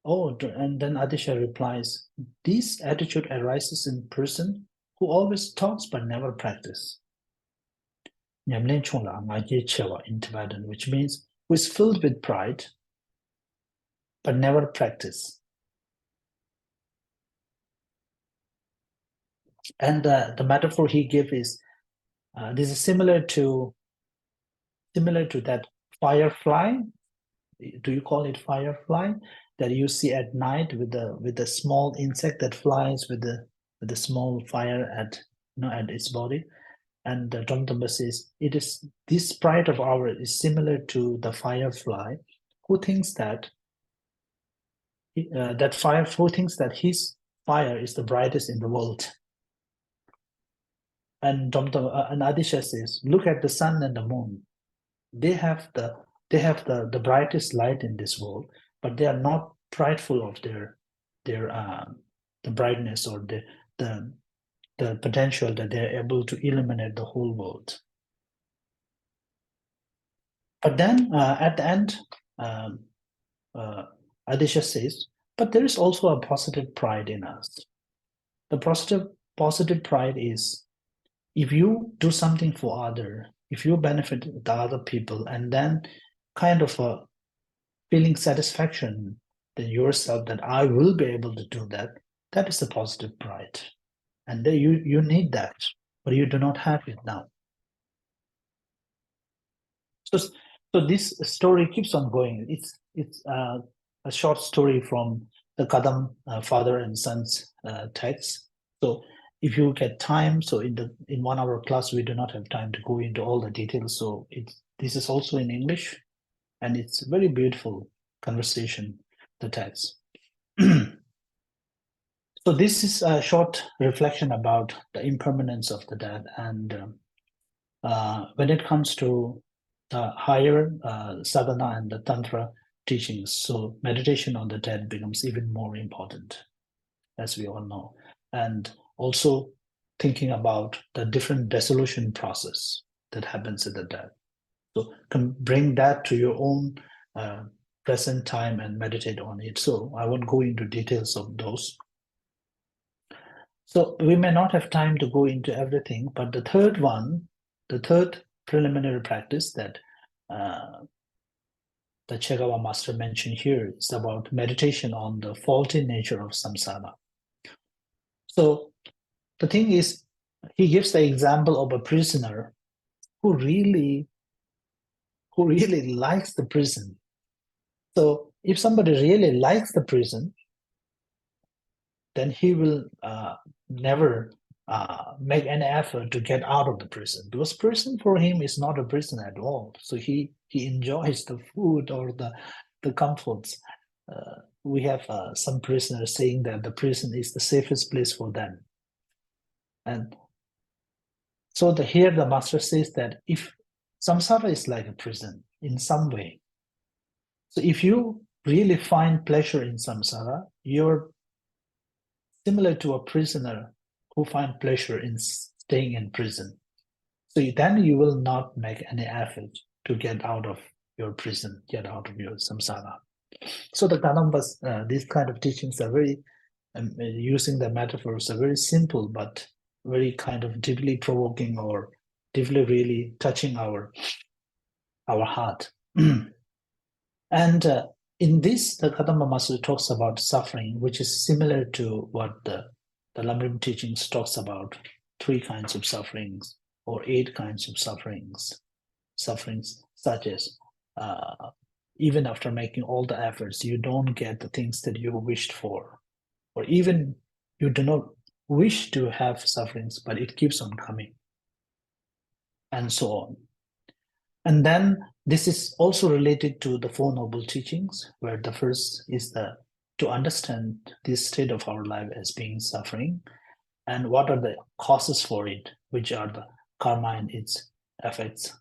Oh, and then Atisha replies, this attitude arises in person who always talks but never practice. In Tibetan, which means who is filled with pride but never practice. And the metaphor he gives is this is similar to that firefly. Do you call it firefly that you see at night with the small insect that flies with the small fire at its body? And the Tromtamba says it is this pride of ours is similar to the firefly who thinks that who thinks that his fire is the brightest in the world. And Atisha says, look at the sun and the moon. They have the brightest light in this world, but they are not prideful of their the brightness or the potential that they're able to illuminate the whole world. But then at the end, Atisha says, but there is also a positive pride in us. The positive pride is if you do something for other, if you benefit the other people, and then kind of feeling satisfaction in yourself that I will be able to do that, that is a positive pride. And you need that, but you do not have it now. So this story keeps on going. It's a short story from the Kadam father and son's text. So if you get time, so in 1 hour class we do not have time to go into all the details. So this is also in English, and it's very beautiful conversation, the text. So this is a short reflection about the impermanence of the death. And when it comes to the higher sadhana and the tantra teachings, so meditation on the death becomes even more important, as we all know. And also thinking about the different dissolution process that happens at the death. So can bring that to your own present time and meditate on it. So I won't go into details of those. So we may not have time to go into everything, but the third one, the third preliminary practice that the Chekawa master mentioned here is about meditation on the faulty nature of samsara. So the thing is, he gives the example of a prisoner who really likes the prison. So if somebody really likes the prison, then he will never make any effort to get out of the prison, because prison for him is not a prison at all. So he enjoys the food or the comforts. We have some prisoners saying that the prison is the safest place for them. And so here the master says that if samsara is like a prison in some way, so if you really find pleasure in samsara, you're similar to a prisoner who find pleasure in staying in prison. So then you will not make any effort to get out of your prison, get out of your samsara. So the Kadampas, these kind of teachings are very, using the metaphors, are very simple, but very kind of deeply provoking or deeply really touching our heart. And in this, the Kadamba Master talks about suffering, which is similar to what the Lamrim teachings talks about, 3 kinds of sufferings or 8 kinds of sufferings. Sufferings such as even after making all the efforts, you don't get the things that you wished for, or even you do not wish to have sufferings, but it keeps on coming, and so on. And then this is also related to the 4 noble teachings, where the first is to understand this state of our life as being suffering, and what are the causes for it, which are the karma and its effects.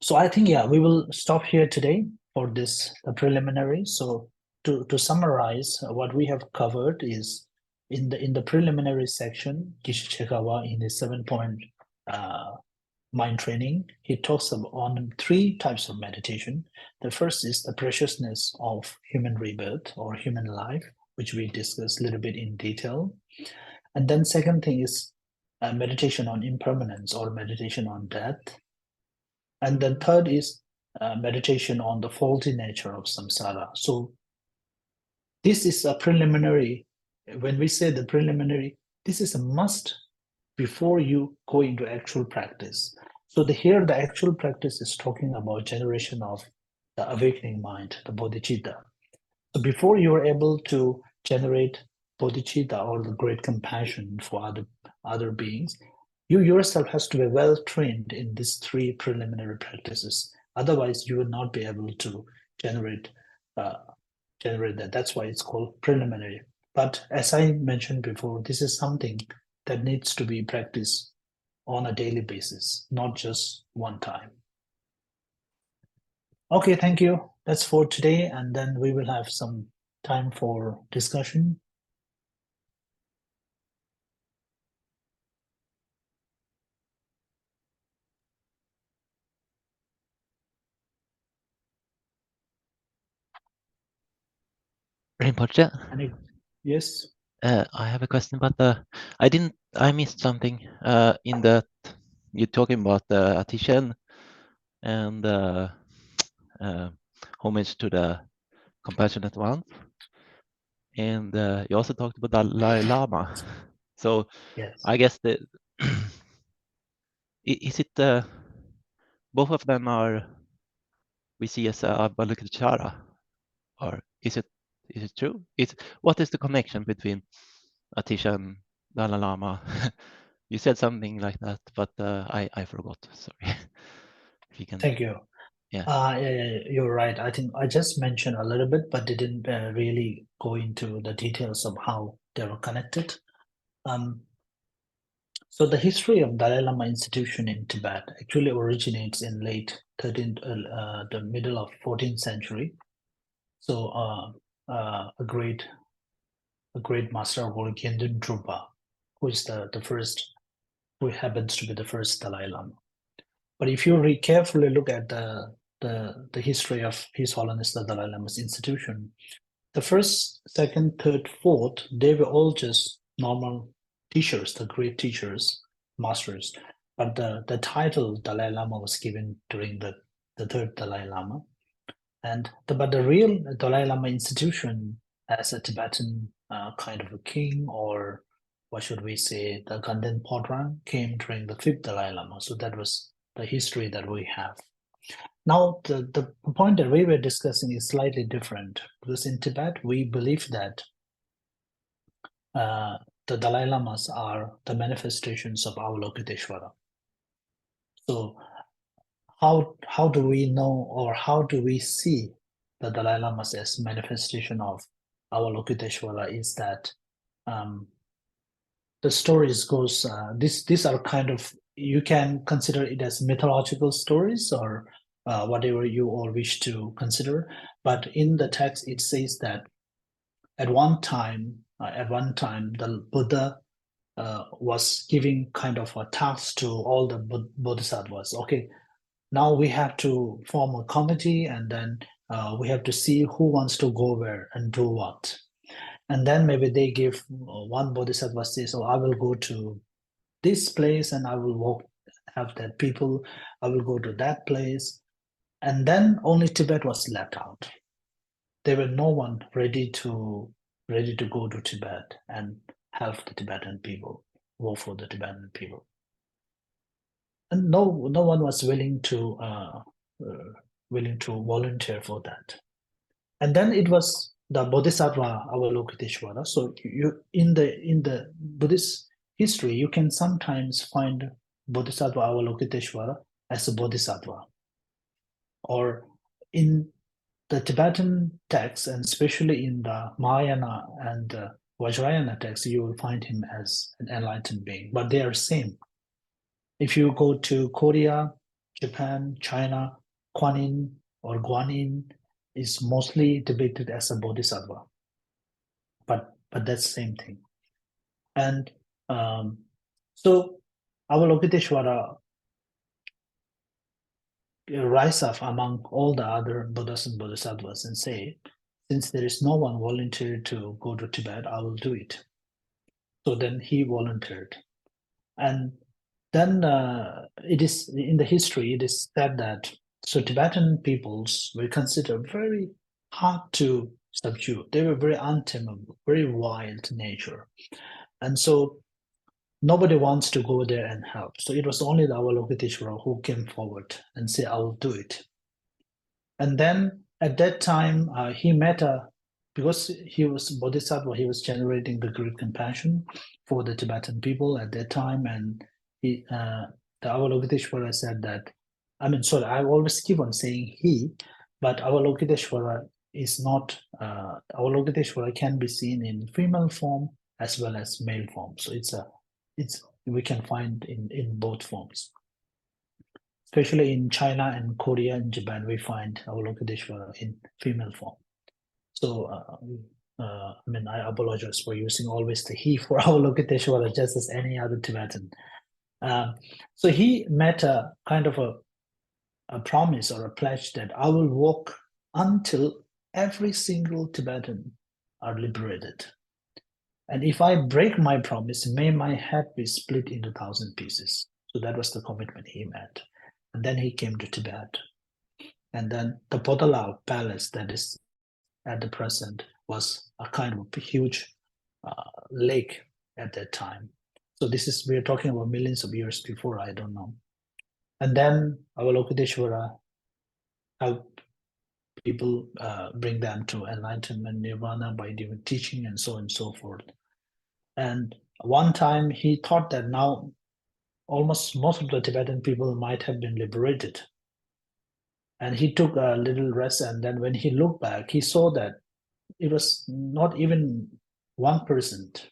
So I think, we will stop here today for this preliminary. So to summarize, what we have covered is in the preliminary section, Geshe Chekawa in his 7-point mind training, he talks on 3 types of meditation. The first is the preciousness of human rebirth or human life, which we discussed a little bit in detail. And then second thing is meditation on impermanence or meditation on death. And then third is meditation on the faulty nature of samsara. So this is a preliminary. When we say the preliminary, this is a must before you go into actual practice. So here the actual practice is talking about generation of the awakening mind, the bodhicitta. So before you are able to generate bodhicitta or the great compassion for other beings, you yourself has to be well trained in these 3 preliminary practices. Otherwise, you will not be able to generate that. That's why it's called preliminary. But as I mentioned before, this is something that needs to be practiced on a daily basis, not just one time. Okay, thank you. That's for today, and then we will have some time for discussion. Rinpoche? Yes? I have a question about I missed something in that you're talking about the Atisha and homage to the compassionate one. And you also talked about Dalai Lama. So Yes. I guess is it both of them we see as Avalokiteshvara, or is it true? What is the connection between Atisha and Dalai Lama? You said something like that, but I forgot. Sorry. If you can. Thank you. Yeah, you're right. I think I just mentioned a little bit, but didn't really go into the details of how they were connected. So the history of Dalai Lama institution in Tibet actually originates in late 13th, the middle of 14th century. So a great master called Gyendun Drupal, who is the first, who happens to be the first Dalai Lama. But if you carefully look at the history of His Holiness the Dalai Lama's institution, the first, second, third, fourth, they were all just normal teachers, the great teachers, masters. But the title Dalai Lama was given during the third Dalai Lama. But the real Dalai Lama institution as a Tibetan kind of a king, or what should we say, the Ganden Podran, came during the fifth Dalai Lama. So that was the history that we have. Now, the point that we were discussing is slightly different, because in Tibet, we believe that the Dalai Lamas are the manifestations of Avalokiteshvara. So how do we know, or how do we see the Dalai Lamas as manifestation of Avalokiteshvara is that the stories goes, these are kind of, you can consider it as mythological stories, or whatever you all wish to consider. But in the text, it says that at one time, the Buddha was giving kind of a task to all the bodhisattvas. Okay, now we have to form a committee, and then we have to see who wants to go where and do what. And then maybe they give one bodhisattva says, "Oh, I will go to this place and I will walk, have that people. I will go to that place." And then only Tibet was left out. There were no one ready to go to Tibet and help the Tibetan people, work for the Tibetan people. And no one was willing to volunteer for that. And then it was the Bodhisattva Avalokiteshvara. So you in the Buddhist history, you can sometimes find Bodhisattva Avalokiteshvara as a bodhisattva, or in the Tibetan texts, and especially in the Mahayana and the Vajrayana texts, you will find him as an enlightened being, but they are same. If you go to Korea, Japan, China, Kuan or Guanyin is mostly depicted as a bodhisattva, but that's the same thing. And so Avalokiteshvara rise up among all the other Buddhas and Bodhisattvas and say, since there is no one volunteered to go to Tibet, I will do it. So then he volunteered. And then it is in the history, it is said that so Tibetan peoples were considered very hard to subdue. They were very untamable, very wild nature. And so nobody wants to go there and help. So it was only the Avalokiteshvara who came forward and said, I will do it. And then at that time, he met because he was Bodhisattva, he was generating the great compassion for the Tibetan people at that time. And the Avalokiteshvara said that, I always keep on saying he, but Avalokiteshvara is not, Avalokiteshvara can be seen in female form as well as male form. So we can find in both forms. Especially in China and Korea and Japan, we find Avalokiteshvara in female form. So, I apologize for using always the he for Avalokiteshvara, just as any other Tibetan. So he met a kind of a promise or a pledge that I will walk until every single Tibetan are liberated. And if I break my promise, may my head be split into 1,000 pieces. So that was the commitment he made. And then he came to Tibet. And then the Potala palace that is at the present was a kind of huge lake at that time. So we're talking about millions of years before, I don't know. And then Avalokiteshvara helped people bring them to enlightenment, nirvana by different teaching and so on and so forth. And one time he thought that now almost most of the Tibetan people might have been liberated. And he took a little rest, and then when he looked back, he saw that it was not even 1%.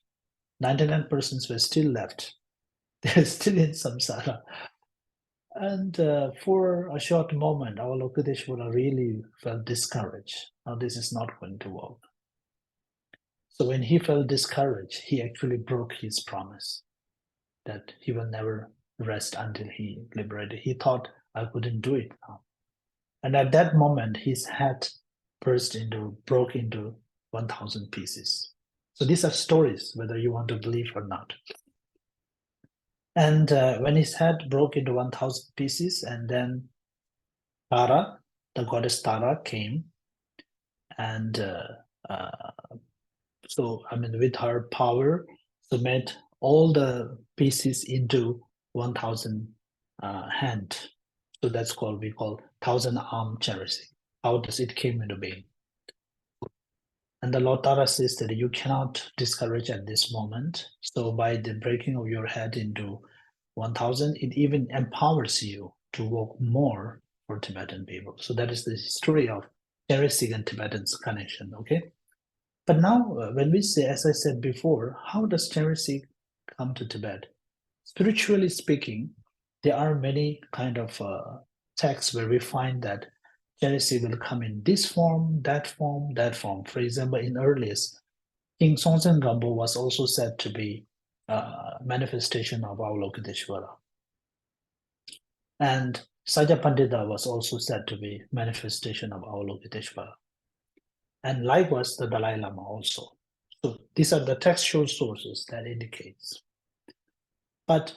99% were still left. They're still in samsara. And for a short moment, our Lokadeshwara really felt discouraged. Now this is not going to work. So when he felt discouraged, he actually broke his promise that he will never rest until he liberated. He thought, I couldn't do it now. And at that moment, his head broke into 1,000 pieces. So these are stories, whether you want to believe or not. And when his head broke into 1,000 pieces, and then Tara, the goddess Tara, came, and with her power, so made all the pieces into 1,000 hand. So that's we call 1,000-arm charity. How does it came into being? And the Lord Tara says that you cannot discourage at this moment. So by the breaking of your head into 1,000, it even empowers you to work more for Tibetan people. So that is the story of Cherisi and Tibetan's connection, okay? But now, when we say, as I said before, how does Cherisi come to Tibet? Spiritually speaking, there are many kind of texts where we find that Cherisi will come in this form, that form, that form. For example, in earliest, King Songtsen Gampo was also said to be a manifestation of Avalokiteshvara. And Sajja Pandita was also said to be manifestation of Avalokiteshvara. And likewise, the Dalai Lama also. So these are the textual sources that indicates. But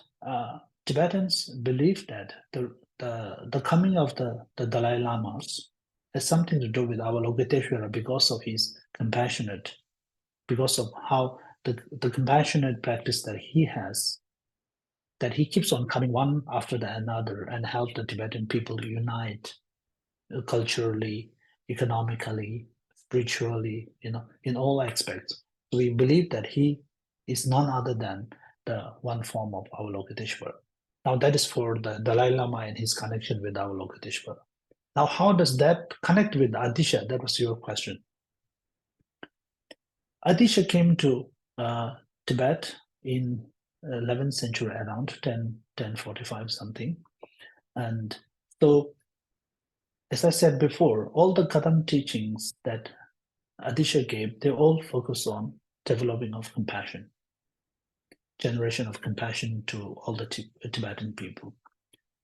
Tibetans believe that the coming of the Dalai Lamas has something to do with Avalokiteshvara because of his compassionate, because of how the compassionate practice that he has, that he keeps on coming one after the another and help the Tibetan people unite culturally, economically, spiritually, in all aspects. We believe that he is none other than the one form of Avalokiteshvara. Now that is for the Dalai Lama and his connection with Avalokiteshvara. Now how does that connect with Atisha? That was your question. Atisha came to Tibet in 11th century, around 1045 something. And so, as I said before, all the Kadam teachings that Atisha gave, they all focus on developing of compassion, generation of compassion to all the Tibetan people.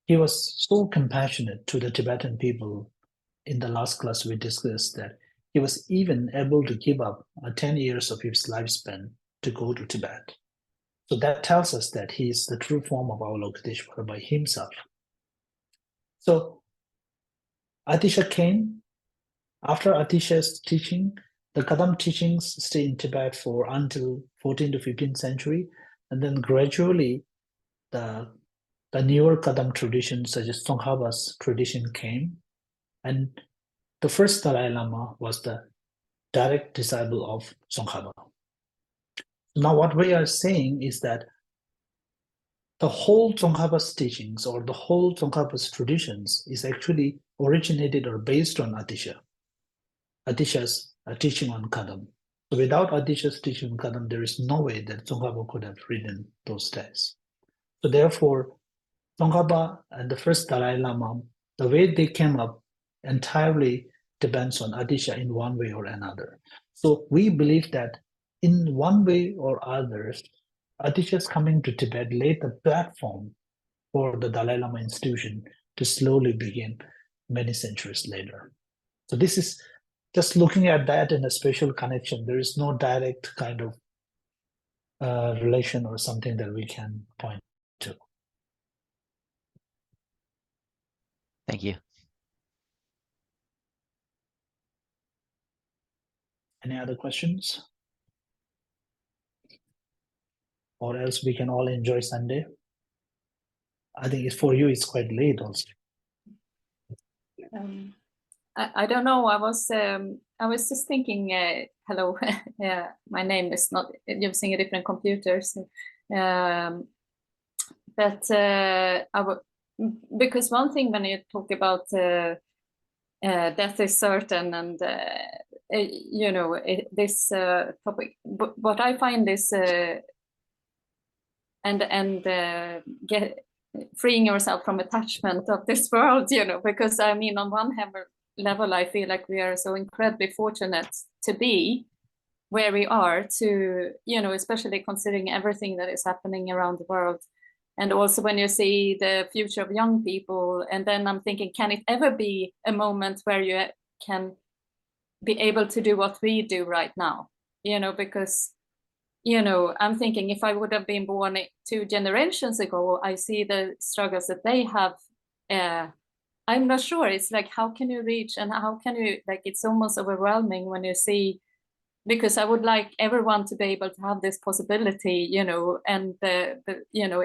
He was so compassionate to the Tibetan people. In the last class, we discussed that he was even able to give up 10 years of his lifespan to go to Tibet. So that tells us that he is the true form of Avalokiteshvara by himself. So Atisha came. After Atisha's teaching, the Kadam teachings stay in Tibet for until 14th to 15th century, and then gradually the newer Kadam traditions, such as Tsongkhapa's tradition, came, and the first Dalai Lama was the direct disciple of Tsongkhapa. Now what we are saying is that the whole Tsongkhapa's teachings or the whole Tsongkhapa's traditions is actually originated or based on Atisha's teaching on Kadam. So without Atisha's teaching on Kadam, there is no way that Tsongkhapa could have written those texts. So therefore, Tsongkhapa and the first Dalai Lama, the way they came up entirely depends on Atisha in one way or another. So we believe that in one way or other, Atisha's coming to Tibet laid the platform for the Dalai Lama institution to slowly begin many centuries later. So this is just looking at that in a special connection. There is no direct kind of relation or something that we can point to. Thank you. Any other questions? Or else we can all enjoy Sunday. I think for you, it's quite late also. I don't know. I was just thinking. Hello, my name is not using a different computer. So, but because one thing when you talk about death is certain, and you know, this topic. But what I find is get freeing yourself from attachment of this world, you know, because I mean, on one level, I feel like we are so incredibly fortunate to be where we are, to, you know, especially considering everything that is happening around the world. And also when you see the future of young people, and then I'm thinking, can it ever be a moment where you can be able to do what we do right now? You know, because, you know, I'm thinking if I would have been born 2 generations ago, I see the struggles that they have. I'm not sure. It's like, how can you reach, and how can you, like, it's almost overwhelming when you see, because I would like everyone to be able to have this possibility, you know, and you know,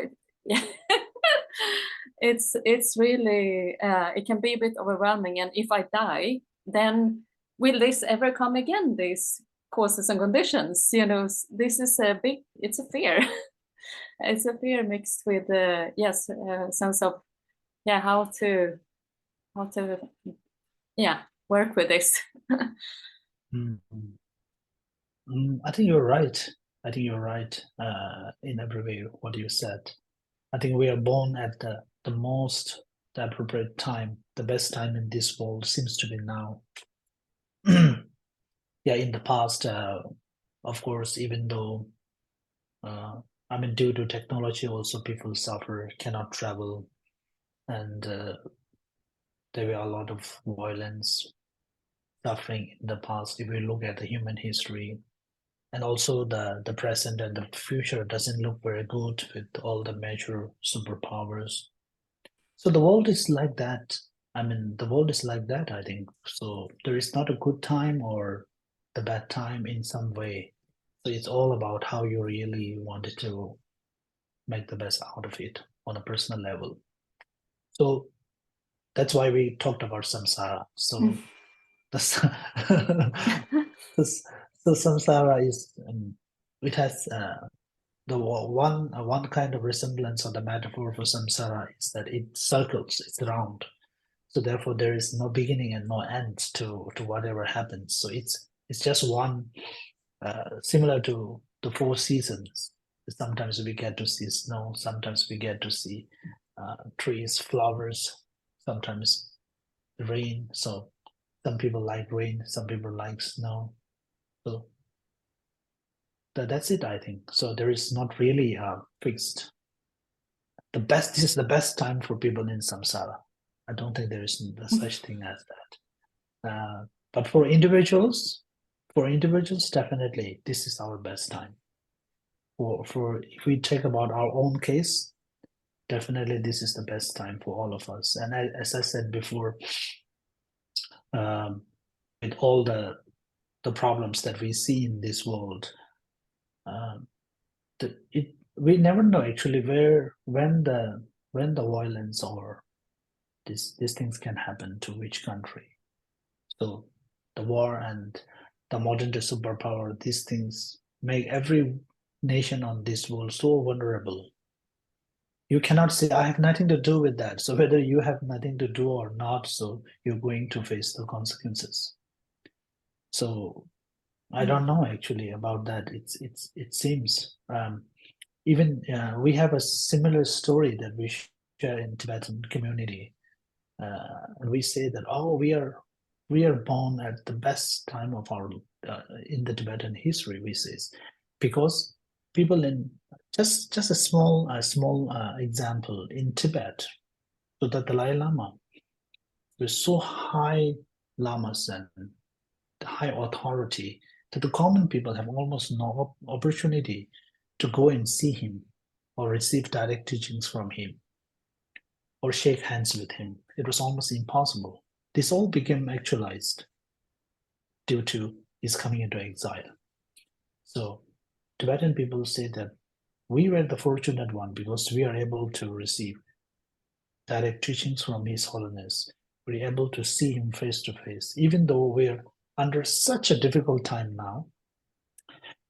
it's really, it can be a bit overwhelming. And if I die, then will this ever come again, these causes and conditions? You know, this is it's a fear. It's a fear mixed with, yes, sense of, yeah, how to, yeah, work with this. I think you're right. I think you're right in every way, what you said. I think we are born at the appropriate time. The best time in this world seems to be now. Yeah, in the past, of course, even though, I mean, due to technology, also people suffer, cannot travel, and there were a lot of violence, suffering in the past. If we look at the human history, and also the present and the future doesn't look very good with all the major superpowers. So the world is like that. I mean, the world is like that, I think. So there is not a good time or the bad time in some way. So it's all about how you really wanted to make the best out of it on a personal level. So that's why we talked about samsara. So the samsara is, it has the one kind of resemblance or the metaphor for samsara is that it circles, it's round. So therefore, there is no beginning and no end to whatever happens. So it's just one, similar to the 4 seasons. Sometimes we get to see snow. Sometimes we get to see trees, flowers. Sometimes rain. So some people like rain. Some people like snow. So that's it, I think. So there is not really fixed. This is the best time for people in samsara. I don't think there is such thing as that. But for individuals, definitely this is our best time. For if we take about our own case, definitely this is the best time for all of us. And as I said before, with all the problems that we see in this world, we never know actually when the violence or these things can happen to which country. So the war and the modern day superpower, these things make every nation on this world so vulnerable. You cannot say, I have nothing to do with that. So whether you have nothing to do or not, so you're going to face the consequences. So I don't know actually about that. It seems even we have a similar story that we share in Tibetan community. And we say that, oh, we are born at the best time of our in the Tibetan history, we say, because people in just a small example in Tibet, so the Dalai Lama, with so high lamas and the high authority that the common people have almost no opportunity to go and see him or receive direct teachings from him or shake hands with him. It was almost impossible. This all became actualized due to his coming into exile. So Tibetan people say that we were the fortunate one because we are able to receive direct teachings from His Holiness. We're able to see him face to face, even though we're under such a difficult time now.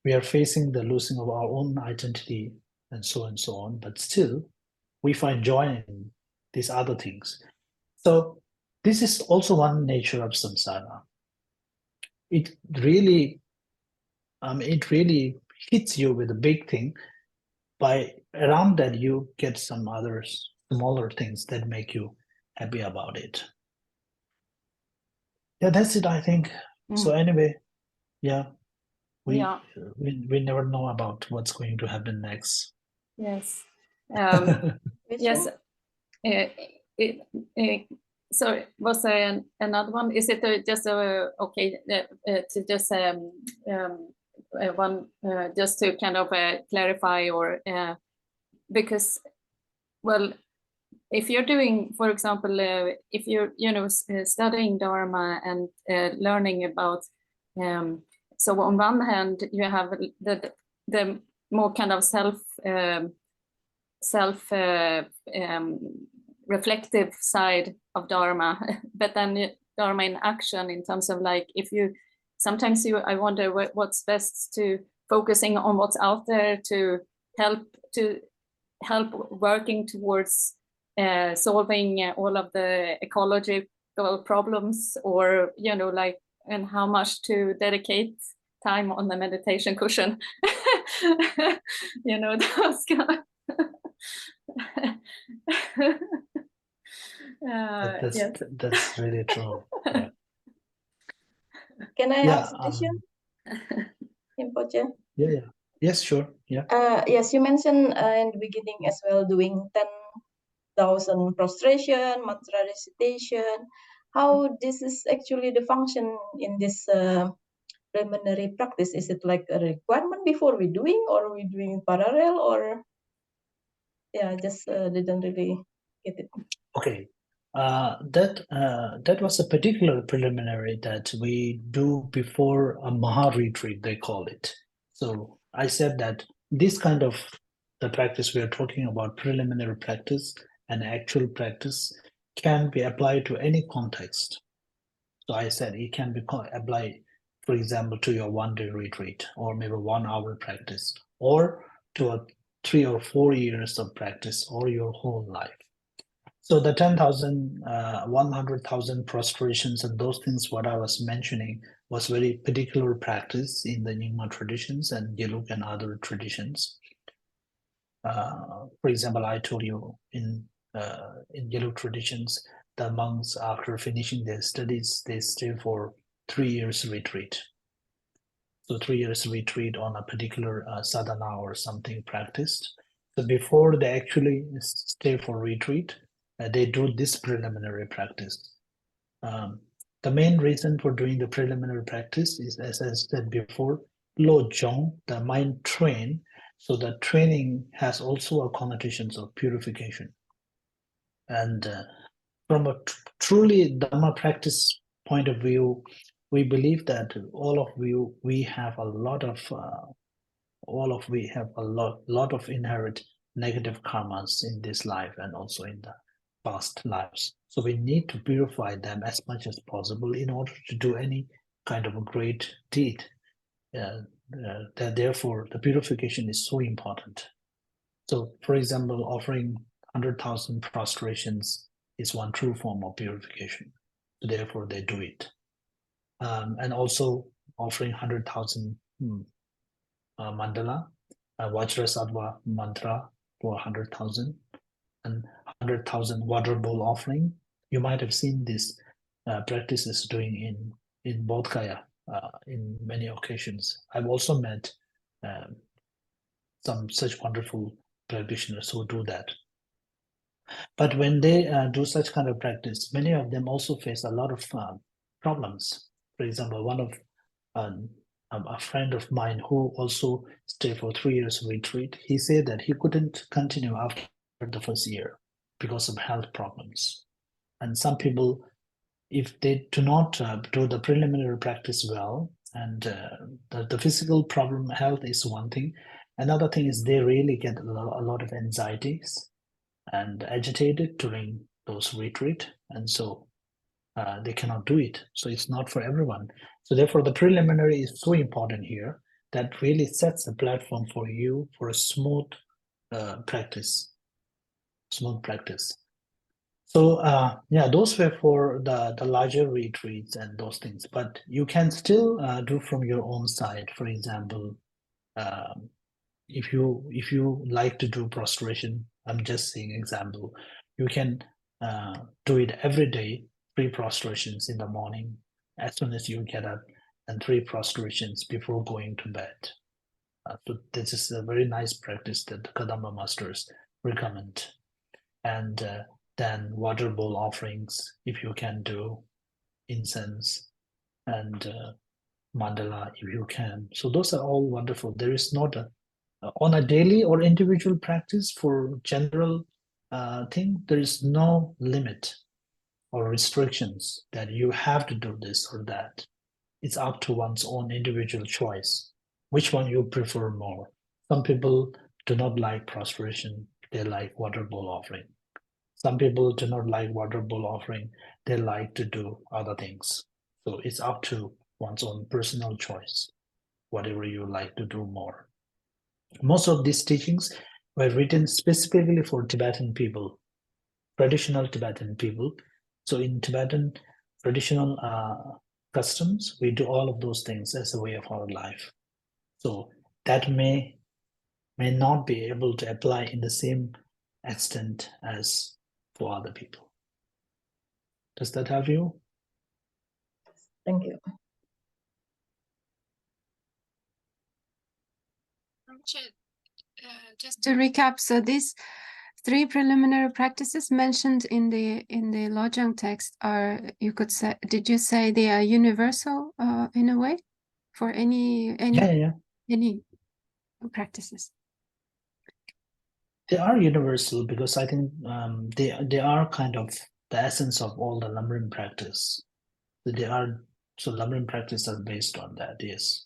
We are facing the losing of our own identity and so on, but still we find joy in these other things. So this is also one nature of samsara. It really hits you with a big thing. By around that, you get some other smaller things that make you happy about it. Yeah, that's it, I think. So anyway, yeah, we never know about what's going to happen next. Yes. Yes. So was there another one? Is it just okay to just one just to kind of clarify, or because, well, if you're doing, for example, if you're studying Dharma and learning about, so on one hand you have the more kind of self reflective side of Dharma, but then Dharma in action, in terms of like, if you sometimes I wonder what's best, to focusing on what's out there to help working towards solving all of the ecological problems, or like, and how much to dedicate time on the meditation cushion. Those kind of that's really true. Yeah. Can I ask a question, Rinpoche? Yeah. Yes, sure. Yeah. Yes, you mentioned in the beginning as well, doing 10,000 prostration, mantra recitation. How this is actually the function in this preliminary practice? Is it like a requirement before we doing, or we doing parallel, or just didn't really get it. Okay, that was a particular preliminary that we do before a Maha retreat, they call it. So I said that this kind of the practice we are talking about, preliminary practice and actual practice, can be applied to any context. So I said it can be applied, for example, to your one-day retreat, or maybe 1 hour practice, or to a 3 or 4 years of practice, or your whole life. So the 10,000, 100,000 prostrations and those things, what I was mentioning, was very particular practice in the Nyingma traditions and Gelug and other traditions. For example, I told you in Gelug traditions, the monks, after finishing their studies, they stay for 3 years retreat. So 3 years retreat on a particular sadhana or something practiced. So before they actually stay for retreat, they do this preliminary practice. The main reason for doing the preliminary practice is, as I said before, lojong, the mind train. So the training has also a connotations of purification. And from a truly Dhamma practice point of view, we believe that all of we have a lot of inherent negative karmas in this life and also in the past lives. So we need to purify them as much as possible in order to do any kind of a great deed. Therefore, the purification is so important. So, for example, offering 100,000 prostrations is one true form of purification. So therefore, they do it. And also offering 100,000 mandala, Vajrasattva mantra for 100,000, and 100,000 water bowl offering. You might have seen these practices doing in Bodh Gaya in many occasions. I've also met some such wonderful practitioners who do that. But when they do such kind of practice, many of them also face a lot of problems. For example, one of a friend of mine who also stayed for 3 years retreat, he said that he couldn't continue after the first year because of health problems. And some people, if they do not do the preliminary practice well, and the physical problem, health is one thing. Another thing is they really get a lot of anxieties and agitated during those retreat, and so they cannot do it. So it's not for everyone. So therefore, the preliminary is so important here, that really sets a platform for you for a smooth practice. So yeah, those were for the larger retreats and those things. But you can still do from your own side. For example, if you like to do prostration, I'm just saying example, you can do it every day, 3 prostrations in the morning as soon as you get up, and 3 prostrations before going to bed. So this is a very nice practice that the Kadamba masters recommend. And then water bowl offerings, if you can do, incense, and mandala, if you can. So those are all wonderful. There is not a on a daily or individual practice for general thing, there is no limit or restrictions that you have to do this or that. It's up to one's own individual choice, which one you prefer more. Some people do not like prostration, they like water bowl offering. Some people do not like water bowl offering, they like to do other things. So it's up to one's own personal choice, whatever you like to do more. Most of these teachings were written specifically for Tibetan people, traditional Tibetan people. So in Tibetan traditional customs, we do all of those things as a way of our life. So that may not be able to apply in the same extent as for other people. Does that help you? Thank you. Just to recap, so these 3 preliminary practices mentioned in the lojong text are, you could say, did you say they are universal in a way for any practices? They are universal because I think they are kind of the essence of all the Lamrim practice. So Lamrim practice are based on that, yes.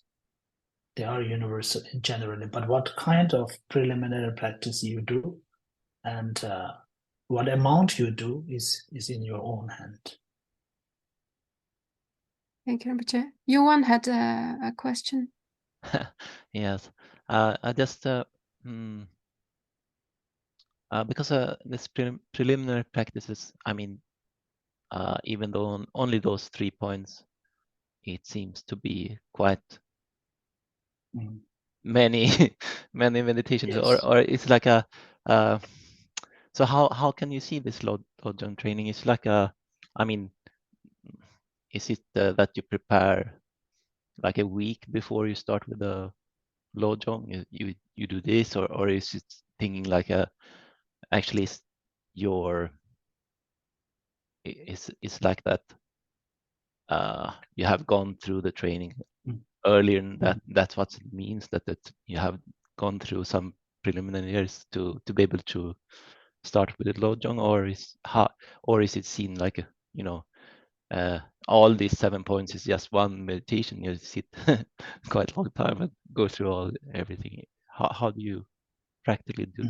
They are universal generally, but what kind of preliminary practice you do and what amount you do is in your own hand. Thank you, Rinpoche. Yuan had a question. Yes, I just because this preliminary practices, I mean, even though on only those 3 points, it seems to be quite many many meditations, Yes. or it's like a so how can you see this lojong training? It's like a, I mean, is it that you prepare like a week before you start with the lojong? You do this, or is it thinking like a actually your it's like that you have gone through the training earlier, and that's what it means, that you have gone through some preliminaries to be able to start with the lojong, or is it seen like a, you know, all these 7 points is just one meditation, you sit quite a long time and go through everything. How do you practically do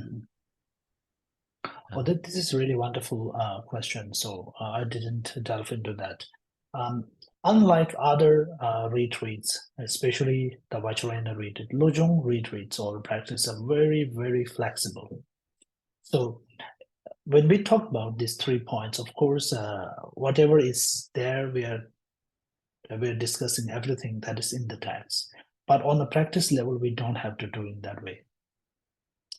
Well, this is a really wonderful question. So I didn't delve into that. Unlike other retreats, especially the Vajrayana retreat, lojong retreats or practice are very, very flexible. So when we talk about these 3 points, of course, whatever is there, we're discussing everything that is in the text. But on the practice level, we don't have to do it that way.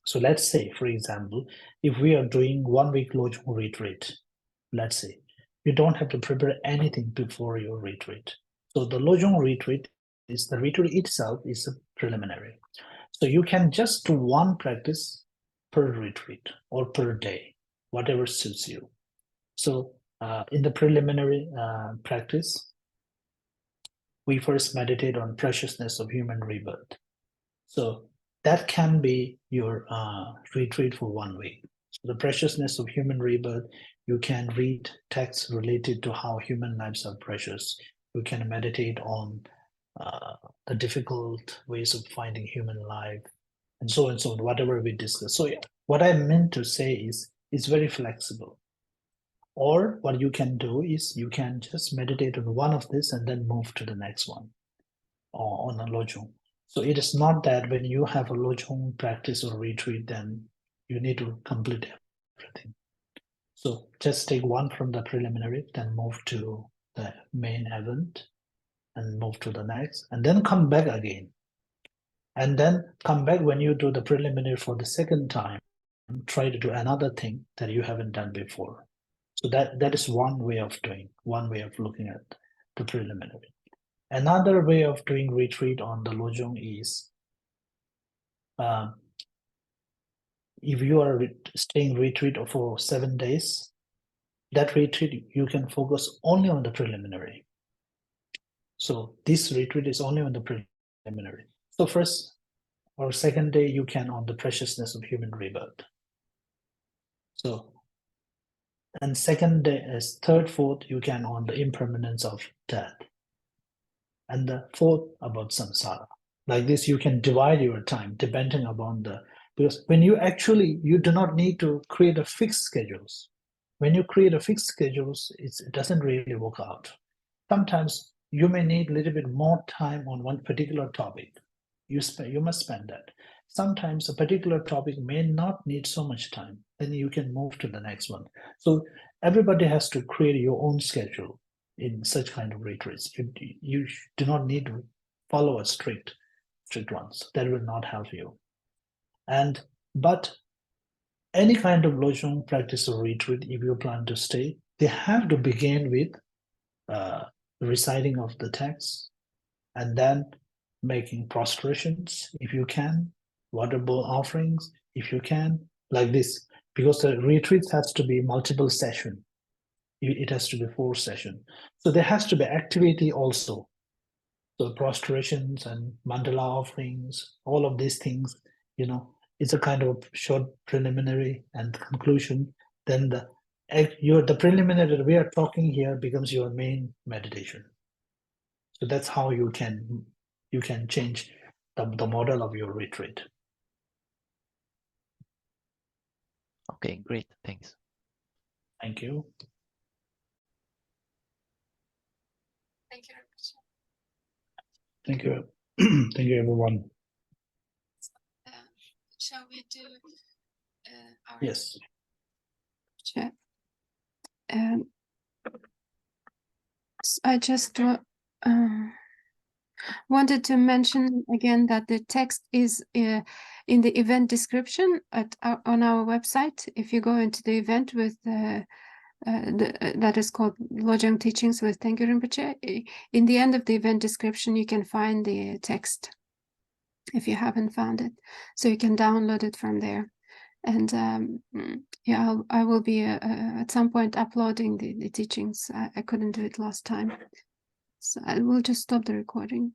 So let's say, for example, if we are doing 1 week lojong retreat, let's say, you don't have to prepare anything before your retreat. So the lojong retreat is the retreat itself is a preliminary. So you can just do 1 practice per retreat or per day, whatever suits you. So in the preliminary practice, we first meditate on preciousness of human rebirth. So that can be your retreat for 1 week. So the preciousness of human rebirth, you can read texts related to how human lives are precious. You can meditate on the difficult ways of finding human life, and so on, whatever we discuss. So yeah, what I meant to say is it's very flexible. Or what you can do is you can just meditate on one of this and then move to the next one or on a lojong. So it is not that when you have a lojong practice or retreat, then you need to complete everything. So just take one from the preliminary, then move to the main event, and move to the next, and then come back again. And then come back when you do the preliminary for the second time, try to do another thing that you haven't done before. So that is one way of doing, one way of looking at the preliminary. Another way of doing retreat on the lojong is, if you are staying retreat for 7 days, that retreat you can focus only on the preliminary. So this retreat is only on the preliminary. So first or second day you can on the preciousness of human rebirth. So, and second day is third, fourth you can on the impermanence of death. And the fourth about samsara. Like this, you can divide your time depending upon because when you do not need to create a fixed schedules. When you create a fixed schedules, it doesn't really work out. Sometimes you may need a little bit more time on one particular topic. You must spend that. Sometimes a particular topic may not need so much time. Then you can move to the next one. So everybody has to create your own schedule in such kind of retreats. You do not need to follow a strict ones. That will not help you. But any kind of lojong practice or retreat, if you plan to stay, they have to begin with reciting of the text, and then making prostrations if you can, water bowl offerings if you can, like this, because the retreat has to be multiple session. It has to be 4 sessions. So there has to be activity also. So prostrations and mandala offerings, all of these things, it's a kind of short preliminary and conclusion. Then the preliminary that we are talking here becomes your main meditation. So that's how you can change the model of your retreat. Okay, great, thanks. Thank you. Thank you. Thank you. Thank you, everyone. Shall we do our Yes. chat? I just wanted to mention again that the text is in the event description on our website. If you go into the event with that is called Lojong Teachings with Tengyur Rinpoche, in the end of the event description you can find the text if you haven't found it, so you can download it from there. And yeah, I will be at some point uploading the teachings. I couldn't do it last time, so I will just stop the recording.